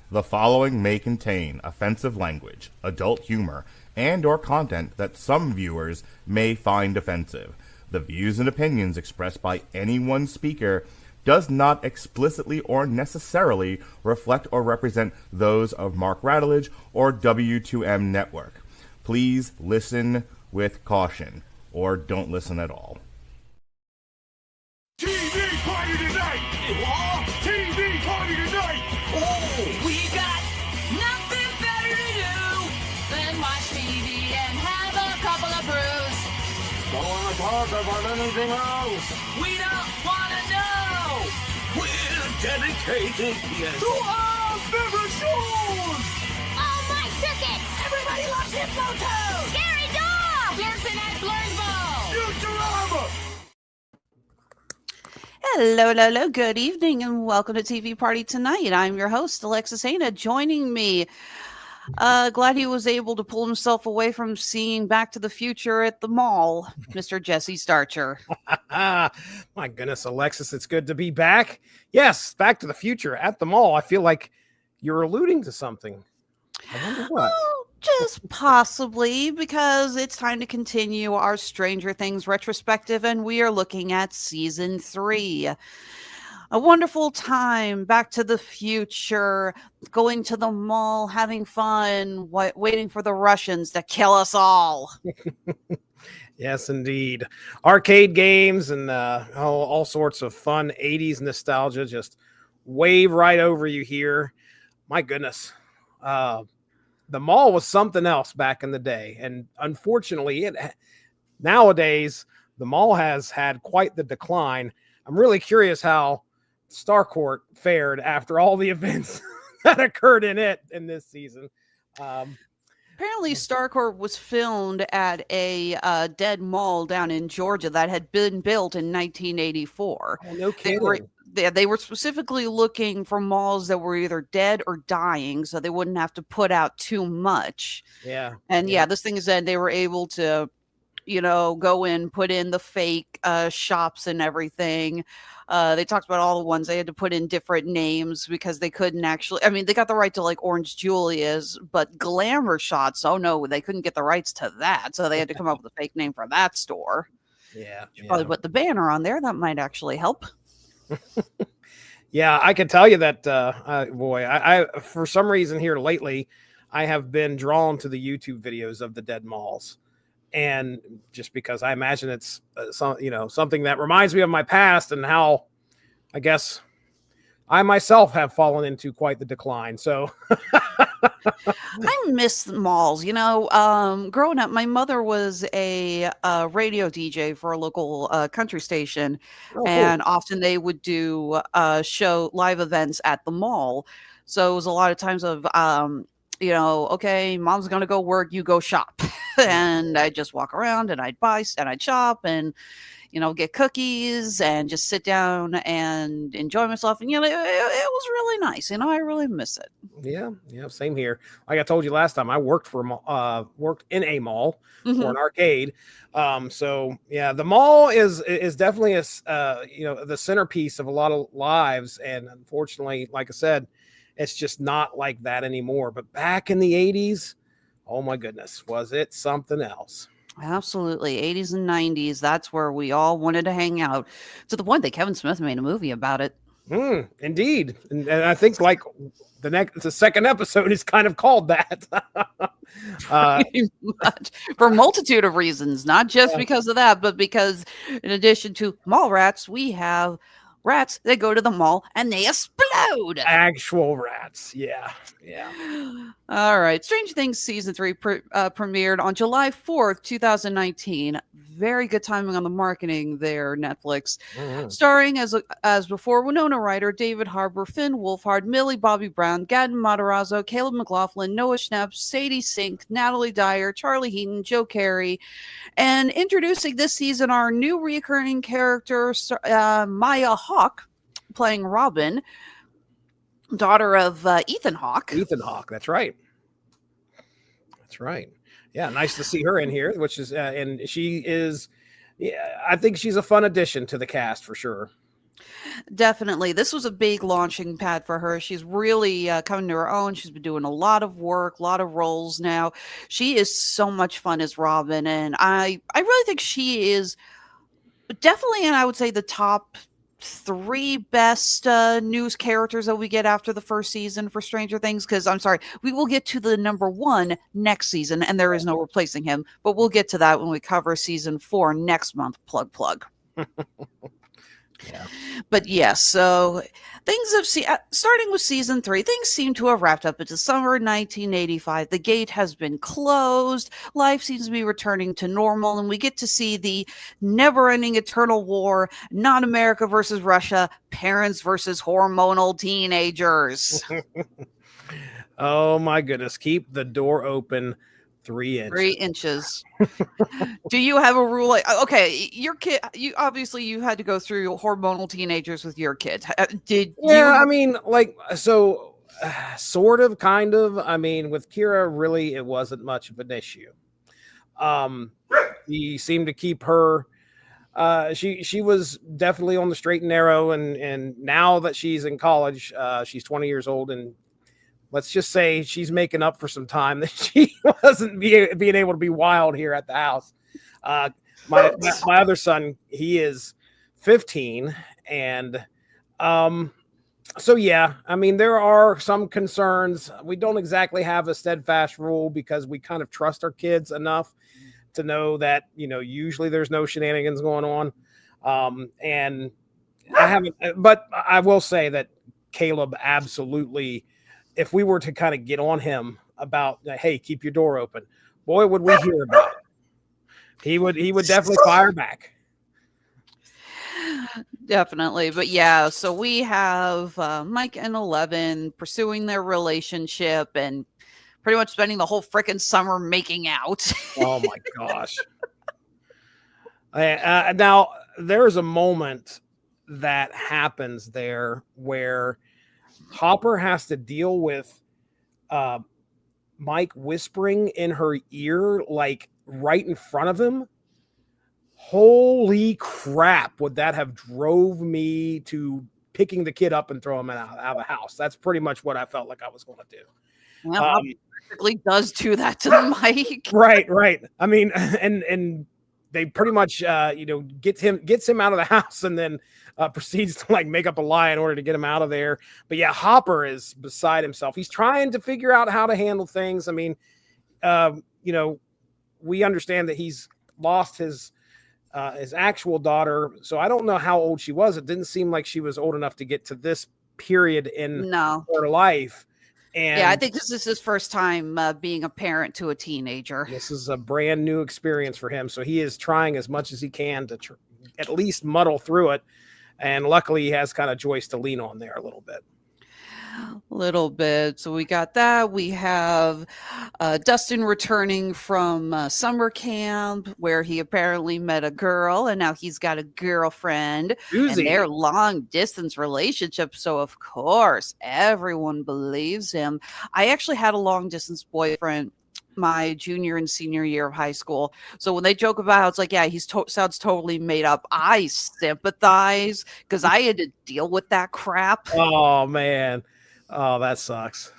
The following may contain offensive language, adult humor, and or content that some viewers may find offensive. The views and opinions expressed by any one speaker does not explicitly or necessarily reflect or represent those of Mark Radulich or W2M Network. Please listen with caution, or don't listen at all. TV party tonight! What? TV party tonight! Oh! We got nothing better to do than watch TV and have a couple of brews. Don't want to talk about anything else. We don't want to know. We're dedicated to our favorite shows! Oh, my circuit! Everybody loves Hypnotoad. Scary dog! Blurson at Blursville. Futurama! Hello, hello, hello. Good evening and welcome to TV Party Tonight. I'm your host, Alexis Hejna. Joining me, glad he was able to pull himself away from seeing Back to the Future at the mall, Mr. Jesse Starcher. My goodness, Alexis, it's good to be back. Yes, Back to the Future at the mall. I feel like you're alluding to something. I wonder what. Just possibly, because it's time to continue our Stranger Things retrospective, and we are looking at season 3. A wonderful time, Back to the Future, going to the mall, having fun, waiting for the Russians to kill us all. Yes, indeed. Arcade games and all sorts of fun 80s nostalgia just wave right over you here. My goodness. The mall was something else back in the day. And unfortunately, nowadays, the mall has had quite the decline. I'm really curious how Starcourt fared after all the events that occurred in it in this season. Apparently, Starcourt was filmed at a dead mall down in Georgia that had been built in 1984. Oh, no kidding. They were specifically looking for malls that were either dead or dying, so they wouldn't have to put out too much. Yeah. And this thing is that they were able to, go in, put in the fake shops and everything. They talked about all the ones they had to put in different names because they couldn't actually. I mean, they got the right to like Orange Julia's, but Glamour Shots. Oh no, they couldn't get the rights to that, so they had to come up with a fake name for that store. Yeah. Probably put the banner on there. That might actually help. Yeah, I can tell you that, boy, I for some reason here lately, I have been drawn to the YouTube videos of the dead malls. And just because I imagine it's something that reminds me of my past and how I guess I myself have fallen into quite the decline. So I miss malls. Growing up, my mother was a radio DJ for a local country station, and often they would do show live events at the mall. So it was a lot of times of okay, mom's gonna go work, you go shop. And I'd just walk around and I'd buy and I'd shop and get cookies and just sit down and enjoy myself. And it was really nice. I really miss it. Yeah, same here. Like I told you last time, I worked worked in a mall for an arcade. So yeah, the mall is definitely the centerpiece of a lot of lives. And unfortunately, like I said, it's just not like that anymore. But back in the 80s, oh my goodness, was it something else? Absolutely. 80s and 90s. That's where we all wanted to hang out, to the point that Kevin Smith made a movie about it. Indeed. And I think like the second episode is kind of called that. Pretty much. For a multitude of reasons, not just because of that, but because in addition to mall rats, we have rats that go to the mall and they explode. Actual rats. Yeah. All right. Stranger Things season 3 premiered on July 4th, 2019. Very good timing on the marketing there, Netflix. Starring as before Winona Ryder, David Harbour, Finn Wolfhard, Millie Bobby Brown, Gadden Matarazzo, Caleb McLaughlin, Noah Schnapp, Sadie Sink, Natalie Dyer, Charlie Heaton, Joe Carey. And introducing this season our new recurring character, Maya Hawke, playing Robin, daughter of Ethan Hawke. Ethan Hawke, that's right. Yeah, nice to see her in here, which is and she is I think she's a fun addition to the cast for sure. Definitely. This was a big launching pad for her. She's really coming to her own. She's been doing a lot of work, a lot of roles now. She is so much fun as Robin. And I really think she is definitely, and I would say the top three best news characters that we get after the first season for Stranger Things. Because I'm sorry, we will get to the number one next season, and there is no replacing him. But we'll get to that when we cover season 4 next month. Plug. Yeah. But yes, so things have starting with season 3, things seem to have wrapped up. It's summer 1985. The gate has been closed. Life seems to be returning to normal, and we get to see the never-ending eternal war, not America versus Russia, parents versus hormonal teenagers. Oh my goodness. Keep the door open 3 inches. 3 inches. Do you have a rule? Okay, your kid, you obviously you had to go through hormonal teenagers with your kid. Did Yeah, you? I mean, like, so sort of, kind of. I mean, with Kira, really, it wasn't much of an issue. He seemed to keep her. She was definitely on the straight and narrow, and now that she's in college, she's 20 years old, and let's just say she's making up for some time that she wasn't being able to be wild here at the house. My other son, he is 15, and so yeah, I mean, there are some concerns. We don't exactly have a steadfast rule because we kind of trust our kids enough to know that, you know, usually there's no shenanigans going on. And I haven't, but I will say that Caleb absolutely, if we were to kind of get on him about, hey, keep your door open, boy, would we hear about it. He would definitely fire back. Definitely. But yeah, so we have Mike and 11 pursuing their relationship and pretty much spending the whole freaking summer making out. Oh my gosh. Now, there's a moment that happens there where Hopper has to deal with Mike whispering in her ear, like right in front of him. Holy crap, would that have drove me to picking the kid up and throw him out of the house. That's pretty much what I felt like I was going to do. Well, practically does do that to Mike. Right. I mean, and they pretty much gets him out of the house, and then proceeds to like make up a lie in order to get him out of there. But yeah, Hopper is beside himself. He's trying to figure out how to handle things. I mean, we understand that he's lost his actual daughter, so I don't know how old she was. It didn't seem like she was old enough to get to this period in her life. And yeah, I think this is his first time being a parent to a teenager. This is a brand new experience for him. So he is trying as much as he can to at least muddle through it. And luckily he has kind of Joyce to lean on there a little bit. So we got that. We have Dustin returning from summer camp where he apparently met a girl, and now he's got a girlfriend. Susie. And their long distance relationship. So of course everyone believes him. I actually had a long distance boyfriend my junior and senior year of high school. So when they joke about how it's like, yeah, he's sounds totally made up, I sympathize because I had to deal with that crap. Oh man. Oh, that sucks.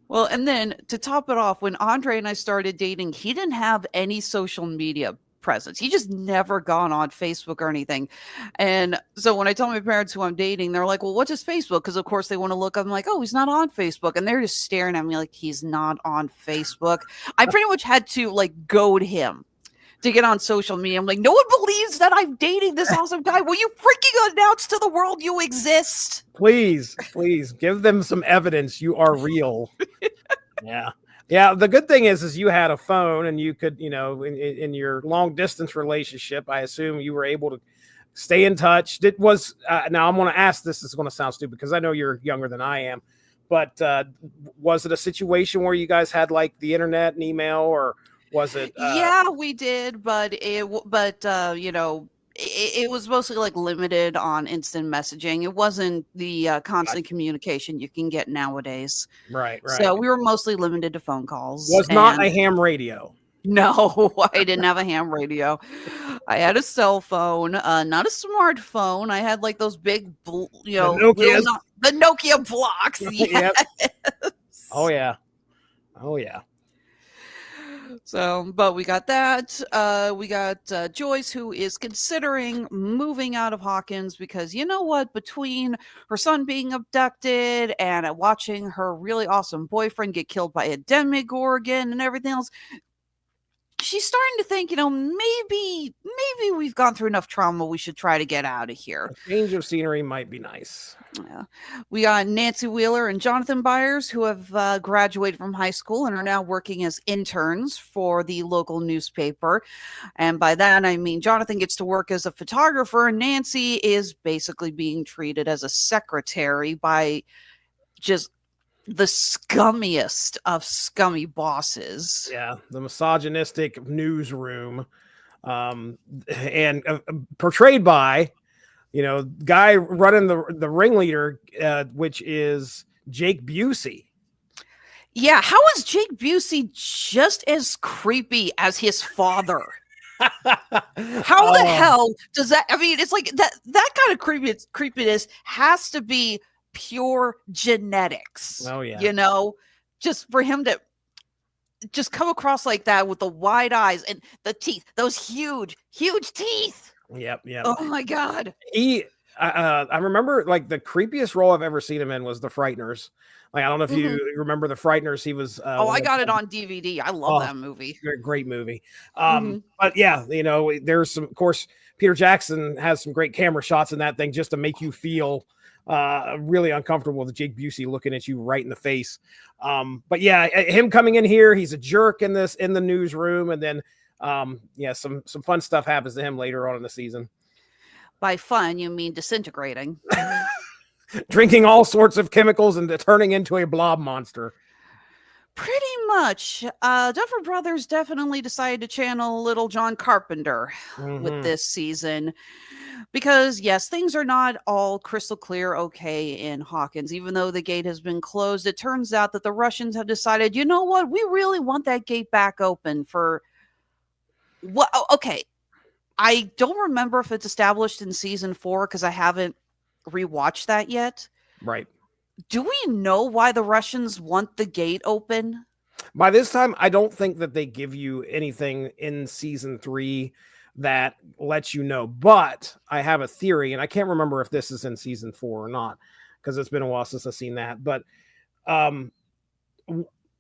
Well, and then to top it off, when Andre and I started dating, he didn't have any social media presence. He just never gone on Facebook or anything. And so when I tell my parents who I'm dating, they're like, well, what's his Facebook? Because of course they want to look. I'm like, oh, he's not on Facebook. And they're just staring at me like he's not on Facebook. I pretty much had to like goad him to get on social media. I'm like, no one believes that I'm dating this awesome guy. Will you freaking announce to the world you exist? Please give them some evidence you are real. Yeah. The good thing is you had a phone, and you could, in your long distance relationship, I assume you were able to stay in touch. Now I'm going to ask this. This is going to sound stupid because I know you're younger than I am, but was it a situation where you guys had like the internet and email, or was it? Yeah, we did, but it was mostly like limited on instant messaging. It wasn't the constant communication you can get nowadays. Right. So we were mostly limited to phone calls. Was not a ham radio. No, I didn't have a ham radio. I had a cell phone, not a smartphone. I had like those big, The Nokias. the Nokia blocks. Yep. Yes. Oh yeah. Oh yeah. So, but we got that. We got Joyce, who is considering moving out of Hawkins because you know what? Between her son being abducted and watching her really awesome boyfriend get killed by a demigorgon and everything else, she's starting to think, maybe we've gone through enough trauma. We should try to get out of here. A change of scenery might be nice. Yeah. We got Nancy Wheeler and Jonathan Byers, who have graduated from high school and are now working as interns for the local newspaper. And by that, I mean Jonathan gets to work as a photographer, and Nancy is basically being treated as a secretary by just the scummiest of scummy bosses. Yeah, the misogynistic newsroom, and portrayed by, guy running the ringleader, which is Jake Busey. Yeah, how is Jake Busey just as creepy as his father? How the hell does that? I mean, it's like that kind of creepiness has to be pure genetics. Oh yeah. Just for him to just come across like that with the wide eyes and the teeth, those huge teeth. Yep. Oh my God. I remember like the creepiest role I've ever seen him in was The Frighteners. Like, I don't know if you remember The Frighteners. He was I got it on DVD. I love that movie. Great movie. But yeah, there's some, of course, Peter Jackson has some great camera shots in that thing just to make you feel really uncomfortable with Jake Busey looking at you right in the face. But yeah, him coming in here, he's a jerk in the newsroom, and then some fun stuff happens to him later on in the season. By fun, you mean disintegrating. Drinking all sorts of chemicals and turning into a blob monster. Pretty much. Duffer Brothers definitely decided to channel little John Carpenter with this season. Because, yes, things are not all crystal clear okay in Hawkins. Even though the gate has been closed, it turns out that the Russians have decided, you know what? We really want that gate back open for... Well, okay. I don't remember if it's established in season 4 because I haven't rewatched that yet. Right. Do we know why the Russians want the gate open? By this time, I don't think that they give you anything in season 3 that lets you know. But I have a theory, and I can't remember if this is in season 4 or not because it's been a while since I've seen that. But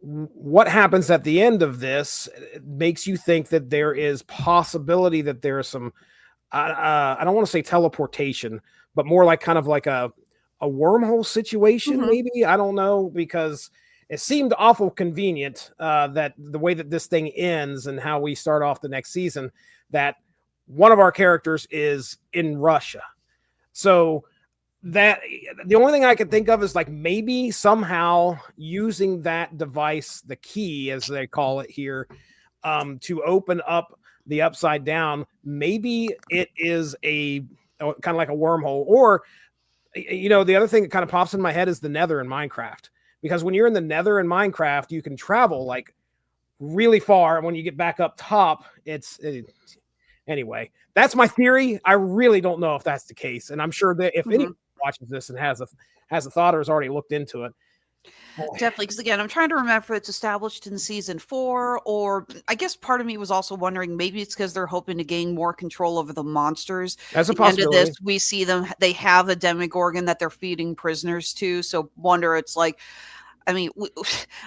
what happens at the end of this makes you think that there is possibility that there is some, I don't want to say teleportation, but more like kind of like a wormhole situation, maybe. I don't know, because it seemed awful convenient that the way that this thing ends and how we start off the next season, that one of our characters is in Russia. So that the only thing I could think of is like maybe somehow using that device, the key as they call it here, to open up the Upside Down. Maybe it is a kind of like a wormhole, or the other thing that kind of pops in my head is the Nether in Minecraft, because when you're in the Nether in Minecraft, you can travel like really far, and when you get back up top, anyway, that's my theory. I really don't know if that's the case, and I'm sure that if anyone watches this and has a thought or has already looked into it. Definitely, because again, I'm trying to remember if it's established in season 4, or I guess part of me was also wondering maybe it's because they're hoping to gain more control over the monsters. That's a possibility. possibility. End of this, we see they have a demigorgon that they're feeding prisoners to. So wonder, it's like, I mean,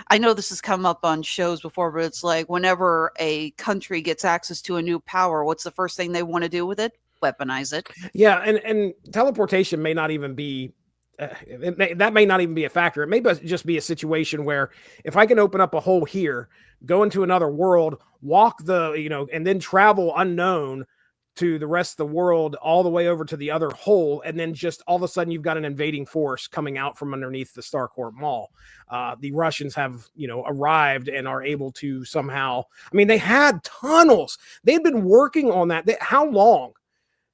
I know this has come up on shows before, but it's like whenever a country gets access to a new power, what's the first thing they want to do with it? Weaponize it. Yeah, and teleportation may not even be that may not even be a factor. It may just be a situation where if I can open up a hole here, go into another world, walk and then travel unknown to the rest of the world all the way over to the other hole, and then just all of a sudden you've got an invading force coming out from underneath the Starcourt Mall. The Russians have arrived and are able to somehow, I mean, they had tunnels. They'd been working on that. How long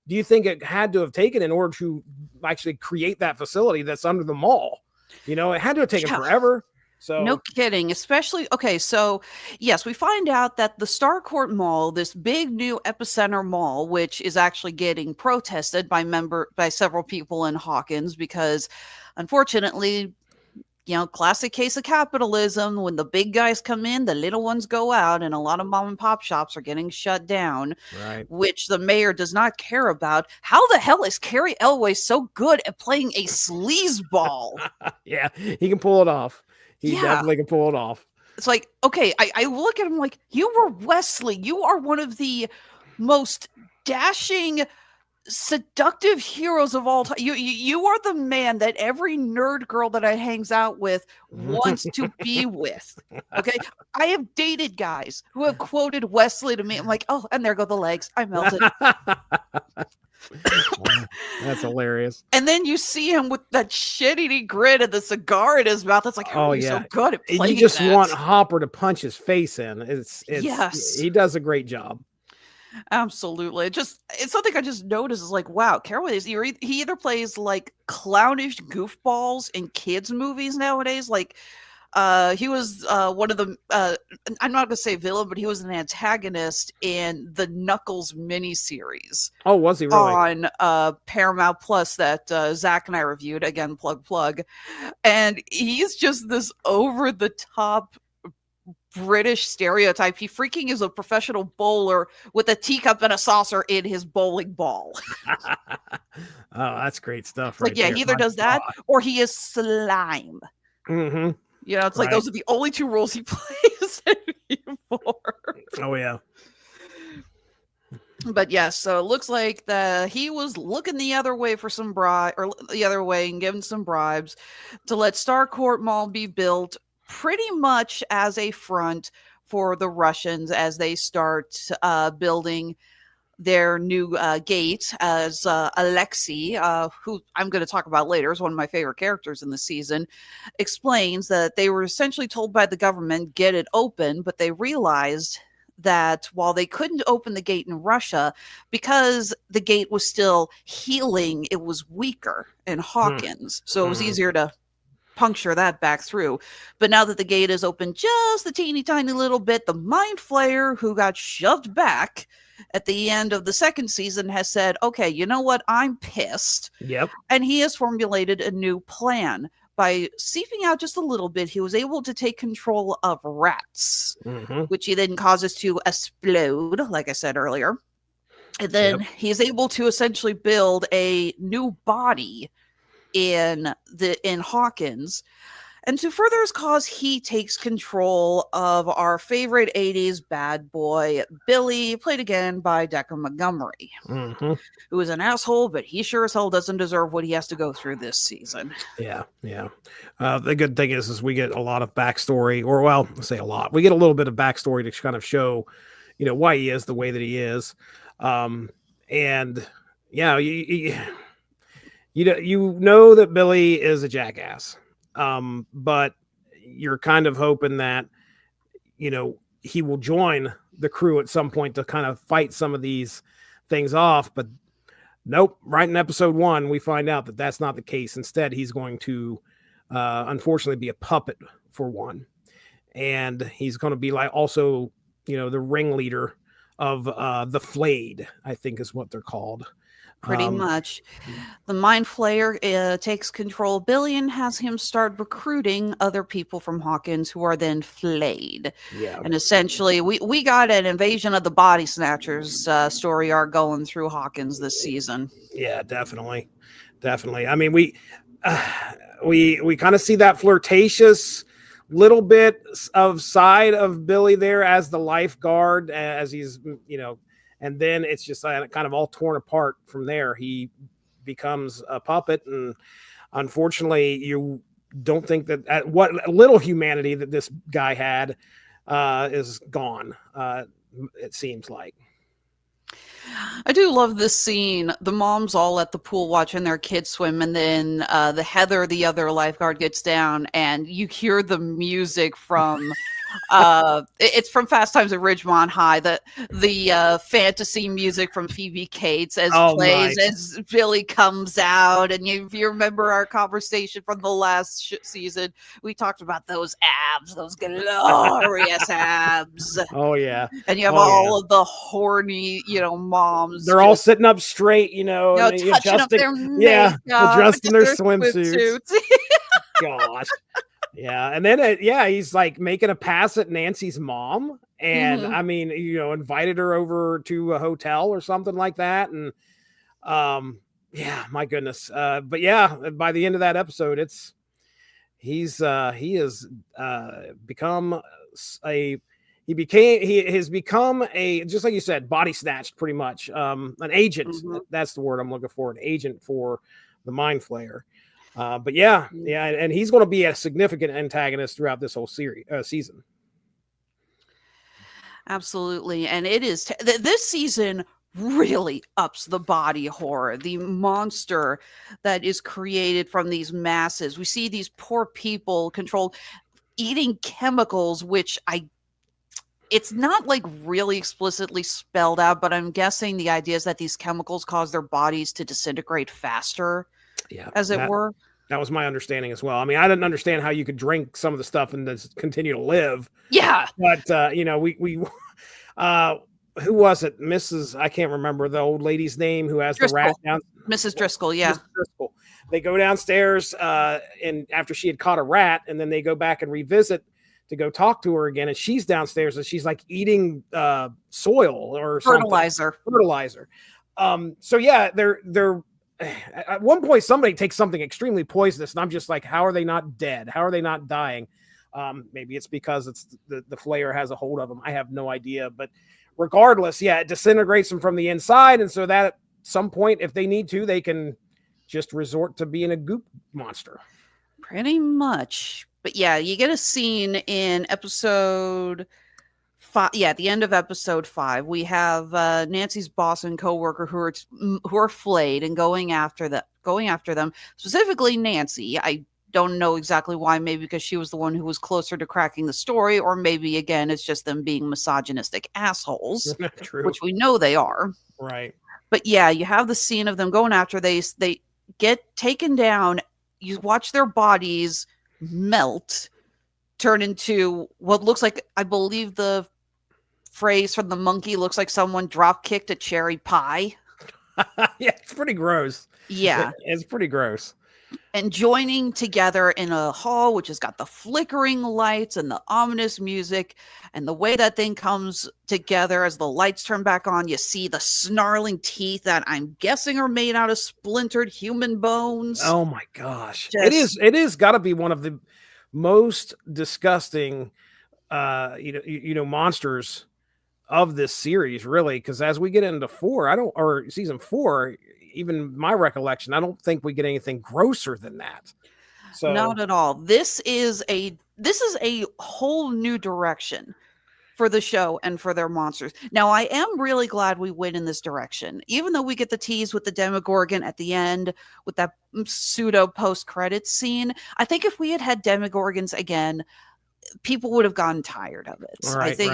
do you think it had to have taken in order to actually create that facility that's under the mall? It had to have taken forever. So No kidding. Especially, okay, so yes, we find out that the Starcourt Mall, this big new epicenter mall, which is actually getting protested by several people in Hawkins because unfortunately, classic case of capitalism. When the big guys come in, the little ones go out, and a lot of mom and pop shops are getting shut down, right. which the mayor does not care about. How the hell is Carrie Elway so good at playing a sleazeball? Yeah, he can pull it off. He Yeah. definitely can pull it off. It's like, okay, I look at him like, you were Wesley. You are one of the most dashing, seductive heroes of all time. You are the man that every nerd girl that I hangs out with wants to be with. Okay, I have dated guys who have quoted Wesley to me. I'm like, oh, and there go the legs. I melted. That's hilarious. And then you see him with that shit-eating grin and the cigar in his mouth. It's like, how are you so good at playing You just that? want Hopper to punch his face in. It's Yes. He does a great job. Absolutely. It's something I just noticed is like, wow, Carol is he either plays like clownish goofballs in kids movies nowadays. Like he was one of the I'm not gonna say villain, but he was an antagonist in the Knuckles miniseries. Oh, was he really? On Paramount Plus that Zach and I reviewed. Again, plug. And he's just this over the top British stereotype. He freaking is a professional bowler with a teacup and a saucer in his bowling ball. Oh, that's great stuff. Like, yeah, he either does that or he is slime. Mm-hmm. It's like those are the only two roles he plays anymore. Oh yeah. But yes, so it looks like he was looking the other way for some the other way and giving some bribes to let Starcourt Mall be built, pretty much as a front for the Russians as they start building their new gate, as Alexei, who I'm going to talk about later, is one of my favorite characters in the season, explains that they were essentially told by the government, get it open, but they realized that while they couldn't open the gate in Russia, because the gate was still healing, it was weaker in Hawkins. So it was easier to puncture that back through. But now that the gate is open just a teeny tiny little bit, the Mind Flayer, who got shoved back at the end of the second season, has said, okay, you know what? I'm pissed. Yep. And he has formulated a new plan. By seeping out just a little bit, he was able to take control of rats, which he then causes to explode, like I said earlier. And then he's able to essentially build a new body in Hawkins. And to further his cause, he takes control of our favorite 80s bad boy, Billy, played again by Decker Montgomery, who is an asshole, but he sure as hell doesn't deserve what he has to go through this season. Yeah. The good thing is we get a lot of backstory, or well, I'll say a lot. We get a little bit of backstory to kind of show, why he is the way that he is. And yeah, you know that Billy is a jackass. But you're kind of hoping that, he will join the crew at some point to kind of fight some of these things off. But nope, right in episode 1, we find out that that's not the case. Instead, he's going to, unfortunately, be a puppet for one. And he's going to be like also, the ringleader of the Flayed, I think is what they're called. Pretty much. The Mind Flayer takes control. Billy and has him start recruiting other people from Hawkins who are then flayed. Yeah. And essentially, we got an Invasion of the Body Snatchers story arc going through Hawkins this season. Yeah, definitely. I mean, we kind of see that flirtatious little bit of side of Billy there as the lifeguard, as he's, and then it's just kind of all torn apart from there. He becomes a puppet, and unfortunately, you don't think that what little humanity that this guy had is gone. It seems like. I do love this scene. The mom's all at the pool watching their kids swim, and then the Heather, the other lifeguard, gets down, and you hear the music from It's from Fast Times at Ridgemont High. The fantasy music from Phoebe Cates plays nice. as Billy comes out. And if you remember our conversation from the last season, we talked about those abs, those glorious abs. Oh yeah. And you have all of the horny, moms. They're all sitting up straight, and touching up their adjusting their swimsuits. Gosh. Yeah. And then, he's like making a pass at Nancy's mom. And I mean, invited her over to a hotel or something like that. And my goodness. But yeah, by the end of that episode, he has become he has become a, just like you said, body snatched pretty much. An agent. That's the word I'm looking for. An agent for the Mind Flayer. But and he's going to be a significant antagonist throughout this whole season. Absolutely. And it is this season really ups the body horror, the monster that is created from these masses. We see these poor people controlled eating chemicals, which it's not like really explicitly spelled out, but I'm guessing the idea is that these chemicals cause their bodies to disintegrate faster. Yeah, as it were. That was my understanding as well. I mean, I didn't understand how you could drink some of the stuff and just continue to live. Yeah. But, we who was it? Mrs. I can't remember the old lady's name who has Driscoll. The rat down. Mrs. Driscoll. Yeah. Mrs. Driscoll. They go downstairs and after she had caught a rat, and then they go back and revisit to go talk to her again. And she's downstairs and she's like eating soil or fertilizer. So yeah, they're at one point somebody takes something extremely poisonous and I'm just like, how are they not dead? How are they not dying? Maybe it's because it's the Flayer has a hold of them. I have no idea, but regardless, it disintegrates them from the inside. And so that at some point, if they need to, they can just resort to being a goop monster. Pretty much. But yeah, you get a scene in episode 5. Yeah, at the end of episode 5, we have Nancy's boss and coworker who are flayed and going after them. Specifically, Nancy. I don't know exactly why. Maybe because she was the one who was closer to cracking the story, or maybe again it's just them being misogynistic assholes, True. Which we know they are. Right. But yeah, you have the scene of them going after. They get taken down. You watch their bodies melt, turn into what looks like, I believe the phrase from the monkey looks like someone drop kicked a cherry pie. Yeah, it's pretty gross. Yeah, it's pretty gross. And joining together in a hall which has got the flickering lights and the ominous music, and the way that thing comes together as the lights turn back on, you see the snarling teeth that I'm guessing are made out of splintered human bones. Oh my gosh. It is got to be one of the most disgusting monsters of this series, really, because as we get into season 4, even my recollection, I don't think we get anything grosser than that. So not at all. This is a whole new direction for the show and for their monsters. Now, I am really glad we went in this direction, even though we get the tease with the Demogorgon at the end with that pseudo post-credits scene. I think if we had Demogorgons again, people would have gotten tired of it. Right, I think,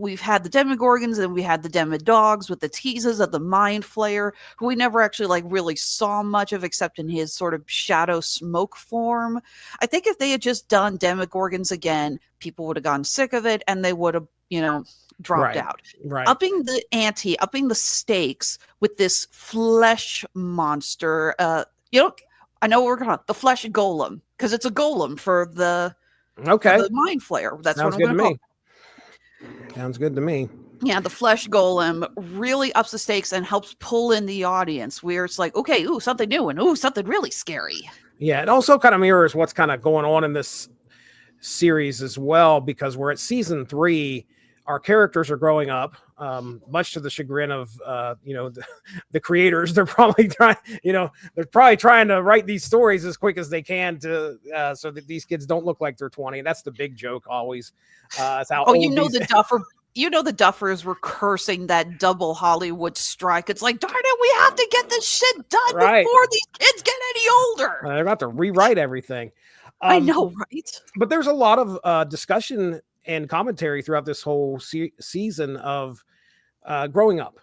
we've had the Demogorgons and we had the Demodogs with the teases of the Mind Flayer, who we never actually really saw much of except in his sort of shadow smoke form. I think if they had just done Demogorgons again, people would have gotten sick of it and they would have, dropped out. Right. Upping the ante, upping the stakes with this flesh monster. I know what we're going to the flesh golem, because it's a golem for the the Mind Flayer. That's Sounds what I'm going to call. Sounds good to me. Yeah, the flesh golem really ups the stakes and helps pull in the audience, where it's like, okay, something new and something really scary. Yeah, it also kind of mirrors what's kind of going on in this series as well, because we're at season 3. Our characters are growing up, much to the chagrin of the creators. They're probably trying to write these stories as quick as they can to so that these kids don't look like they're 20. And that's the big joke always. It's how the Duffers were cursing that double Hollywood strike. It's like, darn it, we have to get this shit done before these kids get any older. They're about to rewrite everything. I know, right? But there's a lot of discussion and commentary throughout this whole season of growing up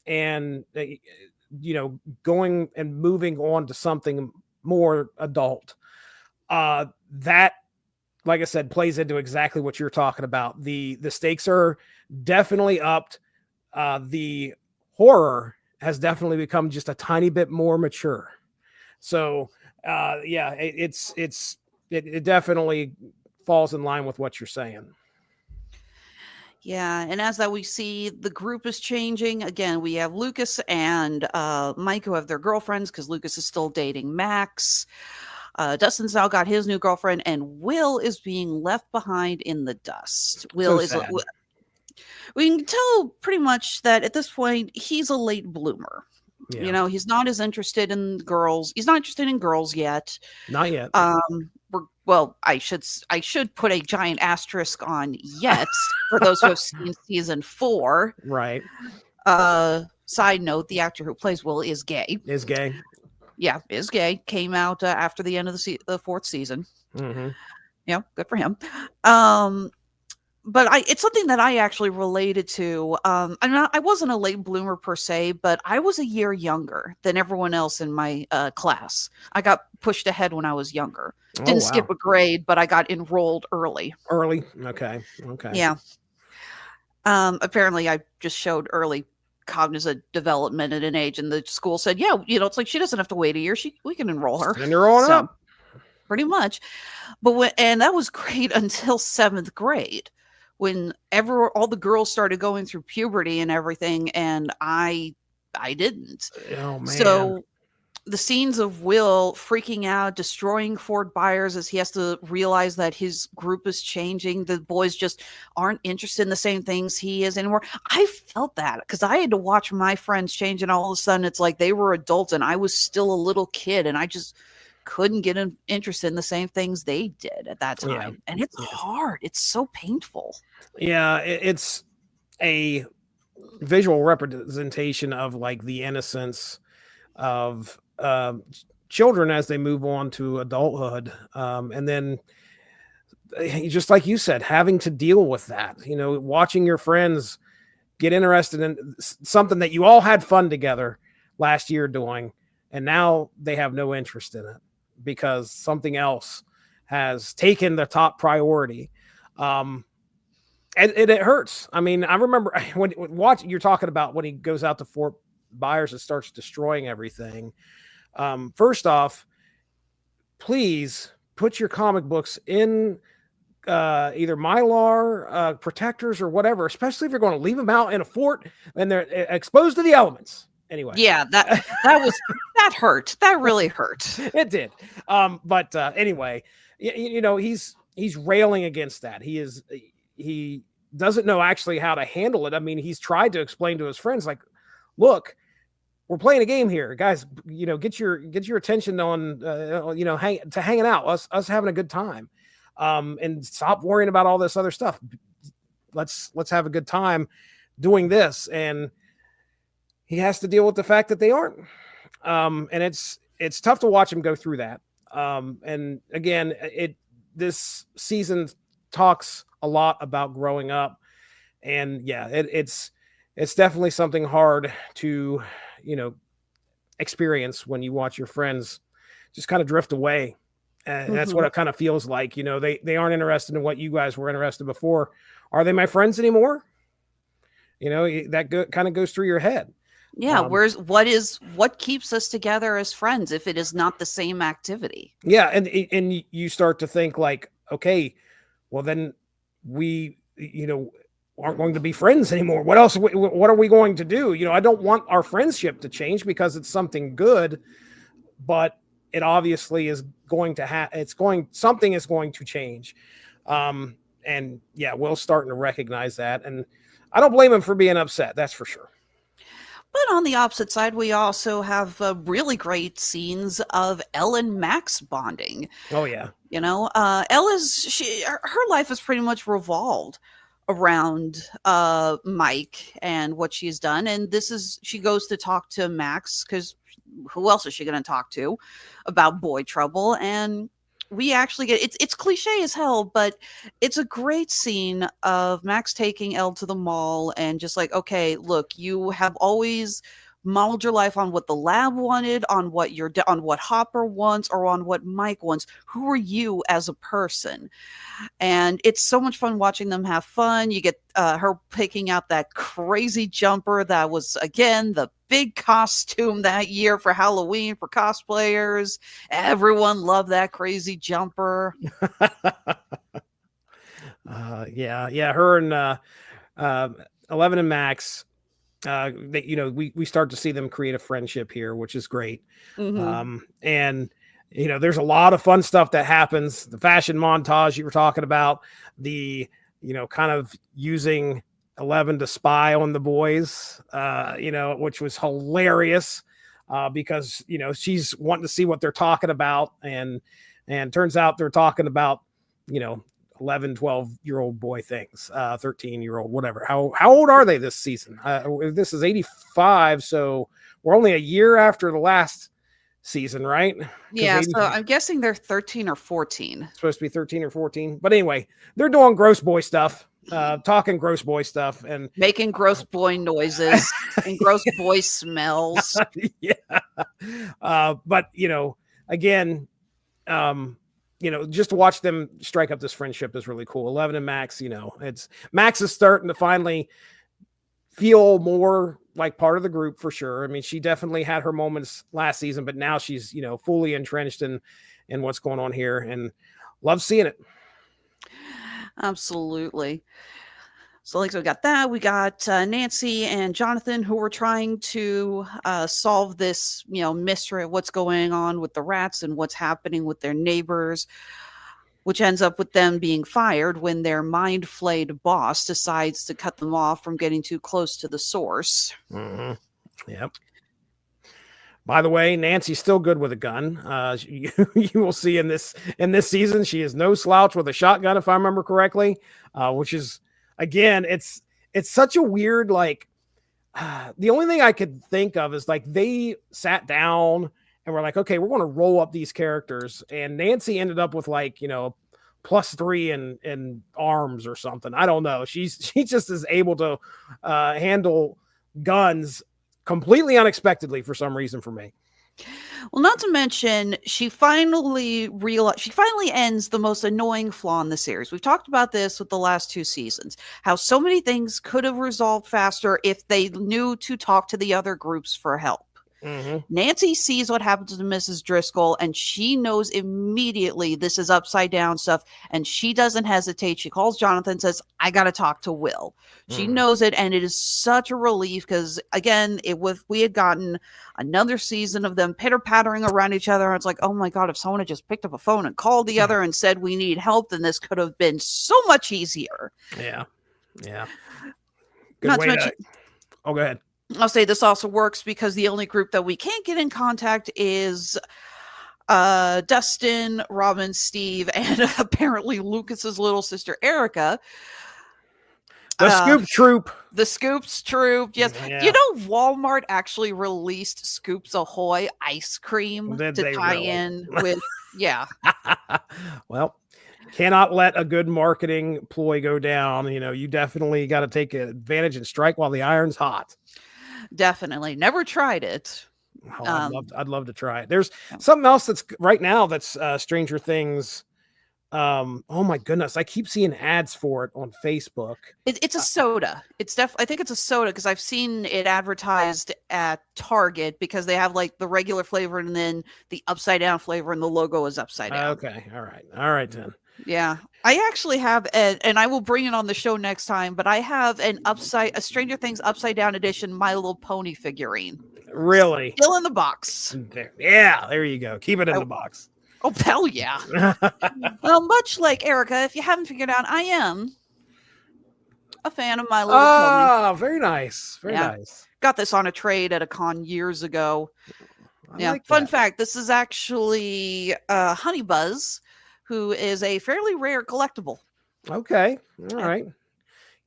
and, going and moving on to something more adult. That, like I said, plays into exactly what you're talking about. The stakes are definitely upped. The horror has definitely become just a tiny bit more mature. So, it definitely falls in line with what you're saying. Yeah, and as that we see, the group is changing. Again, we have Lucas and Mike who have their girlfriends because Lucas is still dating Max. Dustin's now got his new girlfriend, and Will is being left behind in the dust. Will is. Sad. We can tell pretty much that at this point he's a late bloomer. Yeah. He's not as interested in girls. He's not interested in girls yet. Not yet. Well, I should put a giant asterisk on yet for those who have seen season 4. Right. Side note: the actor who plays Will is gay. Is gay. Yeah, is gay. Came out after the end of the 4th season. Mm-hmm. Yeah, good for him. But it's something that I actually related to. I wasn't a late bloomer per se, but I was a year younger than everyone else in my class. I got pushed ahead when I was younger. Didn't skip a grade, but I got enrolled early. Early? Okay. Yeah. Apparently, I just showed early cognitive development at an age, and the school said, yeah, it's like she doesn't have to wait a year. We can enroll her. And you're on up. Pretty much. But and that was great until 7th grade. When all the girls started going through puberty and everything, and I didn't. Oh man! So the scenes of Will freaking out, destroying Fort Byers as he has to realize that his group is changing. The boys just aren't interested in the same things he is anymore. I felt that because I had to watch my friends change, and all of a sudden it's like they were adults and I was still a little kid, and I just couldn't get interested in the same things they did at that time. Yeah. And it's hard. It's so painful. Yeah, it's a visual representation of like the innocence of children as they move on to adulthood. And then just like you said, having to deal with that, watching your friends get interested in something that you all had fun together last year doing, and now they have no interest in it because something else has taken the top priority. And it hurts. I mean, I remember when you're talking about when he goes out to Fort Byers and starts destroying everything. First off, please put your comic books in either Mylar protectors or whatever, especially if you're going to leave them out in a fort and they're exposed to the elements. Anyway, yeah, that hurt. That really hurt. It did. But anyway, he's railing against that. He doesn't know actually how to handle it. I mean, he's tried to explain to his friends, like, look, we're playing a game here, guys. Get your attention on hanging out, us having a good time, and stop worrying about all this other stuff. Let's have a good time doing this. And he has to deal with the fact that they aren't. And it's tough to watch him go through that. And again, this season talks a lot about growing up, and yeah, it's definitely something hard to, experience when you watch your friends just kind of drift away. And that's what it kind of feels like. They aren't interested in what you guys were interested in before. Are they my friends anymore? That kind of goes through your head. Yeah, what keeps us together as friends if it is not the same activity? Yeah, and you start to think like, okay, well then we aren't going to be friends anymore. What else? What are we going to do? I don't want our friendship to change because it's something good, but it obviously is going to something is going to change. And yeah, Will's starting to recognize that, and I don't blame him for being upset. That's for sure. But on the opposite side, we also have really great scenes of Elle and Max bonding. Oh yeah. Elle her life is pretty much revolved around Mike and what she's done. And she goes to talk to Max because who else is she going to talk to about boy trouble? And we actually get it's cliche as hell, but it's a great scene of Max taking Elle to the mall and just like, okay, look, you have always modeled your life on what the lab wanted, on what on what Hopper wants, or on what Mike wants. Who are you as a person? And it's so much fun watching them have fun. You get her picking out that crazy jumper that was, again, the big costume that year for Halloween for cosplayers. Everyone loved that crazy jumper. Yeah. Her and 11 and Max, we start to see them create a friendship here, which is great. And there's a lot of fun stuff that happens. The fashion montage you were talking about, the kind of using 11 to spy on the boys, which was hilarious, because she's wanting to see what they're talking about, and turns out they're talking about 11, 12-year-old boy things, 13-year-old, whatever. How old are they this season? This is 85, so we're only a year after the last season, right? Yeah, so I'm guessing they're 13 or 14. It's supposed to be 13 or 14. But anyway, they're doing gross boy stuff, talking gross boy stuff, and making gross boy noises and gross boy smells. Yeah. But, again, just to watch them strike up this friendship is really cool. 11 and Max, Max is starting to finally feel more like part of the group for sure. I mean, she definitely had her moments last season, but now she's, fully entrenched in what's going on here, and love seeing it. Absolutely. So like, so we got that. We got Nancy and Jonathan, who were trying to solve this, mystery of what's going on with the rats and what's happening with their neighbors, which ends up with them being fired when their mind-flayed boss decides to cut them off from getting too close to the source. Yep. By the way, Nancy's still good with a gun. You will see in this season, she is no slouch with a shotgun, if I remember correctly, which is, again, it's such a weird, like, the only thing I could think of is like they sat down and we're like, okay, we're going to roll up these characters. And Nancy ended up with like, +3 in arms or something. I don't know. She just is able to handle guns completely unexpectedly for some reason for me. Well, not to mention, she finally ends the most annoying flaw in the series. We've talked about this with the last 2 seasons, how so many things could have resolved faster if they knew to talk to the other groups for help. Nancy sees what happens to Mrs. Driscoll, and she knows immediately this is upside down stuff, and she doesn't hesitate. She calls Jonathan and says, I got to talk to Will. She knows it, and it is such a relief because, again, we had gotten another season of them pitter-pattering around each other, and it's like, oh my God, if someone had just picked up a phone and called the other and said we need help, then this could have been so much easier. Yeah. Not to mention, go ahead. I'll say this also works because the only group that we can't get in contact is Dustin, Robin, Steve, and apparently Lucas's little sister Erica. The Scoop Troop. The Scoops Troop. Yes. Yeah. Walmart actually released Scoops Ahoy ice cream to tie in with, yeah. Well, cannot let a good marketing ploy go down. You definitely got to take advantage and strike while the iron's hot. Definitely. Never tried it. Oh, I'd love to try it. There's something else that's right now that's Stranger Things. Oh my goodness. I keep seeing ads for it on Facebook. It's a soda. I think it's a soda because I've seen it advertised at Target because they have like the regular flavor and then the upside down flavor and the logo is upside down. Okay. All right then. Yeah. I actually have and I will bring it on the show next time, but I have a Stranger Things upside down edition My Little Pony figurine. Really? Still in the box. Yeah, there you go. Keep it in the box. Oh, hell yeah. Well, much like Erica, if you haven't figured out, I am a fan of My Little Pony. Oh, very nice. Very nice. Got this on a trade at a con years ago. Like fun that. fact, this is actually Honey Buzz, who is a fairly rare collectible. Okay. All right.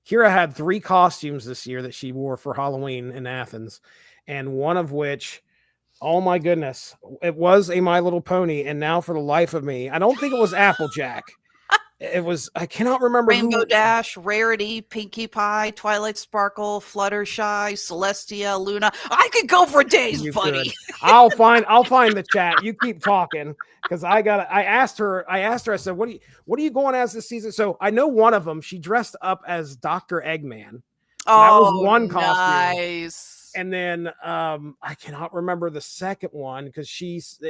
Kira had 3 costumes this year that she wore for Halloween in Athens, and one of which Oh my goodness. It was a My Little Pony, and now for the life of me, I don't think it was Applejack. It was, I cannot remember Rainbow who. Dash, Rarity, Pinkie Pie, Twilight Sparkle, Fluttershy, Celestia, Luna. I could go for days, You buddy. could. I'll find the chat. You keep talking because I asked her, I said, what are you going as this season? So I know one of them, she dressed up as Dr. Eggman. That was one costume. Nice. And then I cannot remember the second one because she's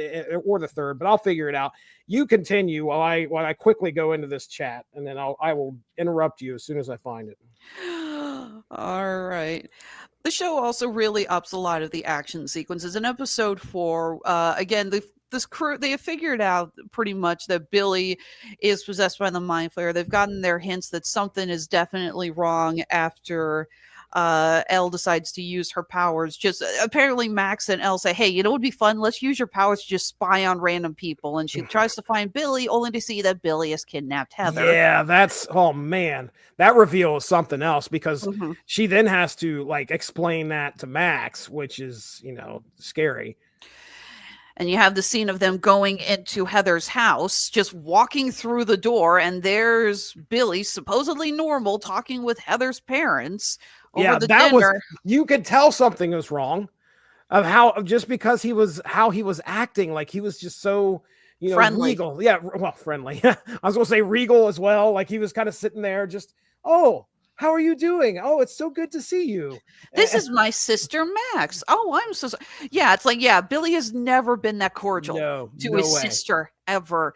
or the third, but I'll figure it out. You continue while I quickly go into this chat, and then I will interrupt you as soon as I find it. All right. The show also really ups a lot of the action sequences. In episode 4, again, this crew, they have figured out pretty much that Billy is possessed by the Mind Flayer. They've gotten their hints that something is definitely wrong after Elle decides to use her powers. Just apparently Max and Elle say, hey, you know what would be fun? Let's use your powers to just spy on random people. And she tries to find Billy, only to see that Billy has kidnapped Heather. Yeah, oh man, that reveal is something else because she then has to like explain that to Max, which is, scary. And you have the scene of them going into Heather's house, just walking through the door, and there's Billy, supposedly normal, talking with Heather's parents over the dinner. You could tell something was wrong of how, just because how he was acting, like he was just so, friendly. Regal. Yeah, well, friendly. I was going to say regal as well. Like he was kind of sitting there just, oh, how are you doing? Oh, it's so good to see you. This is my sister, Max. Oh, I'm so sorry. Yeah, it's like, Billy has never been that cordial to his sister ever.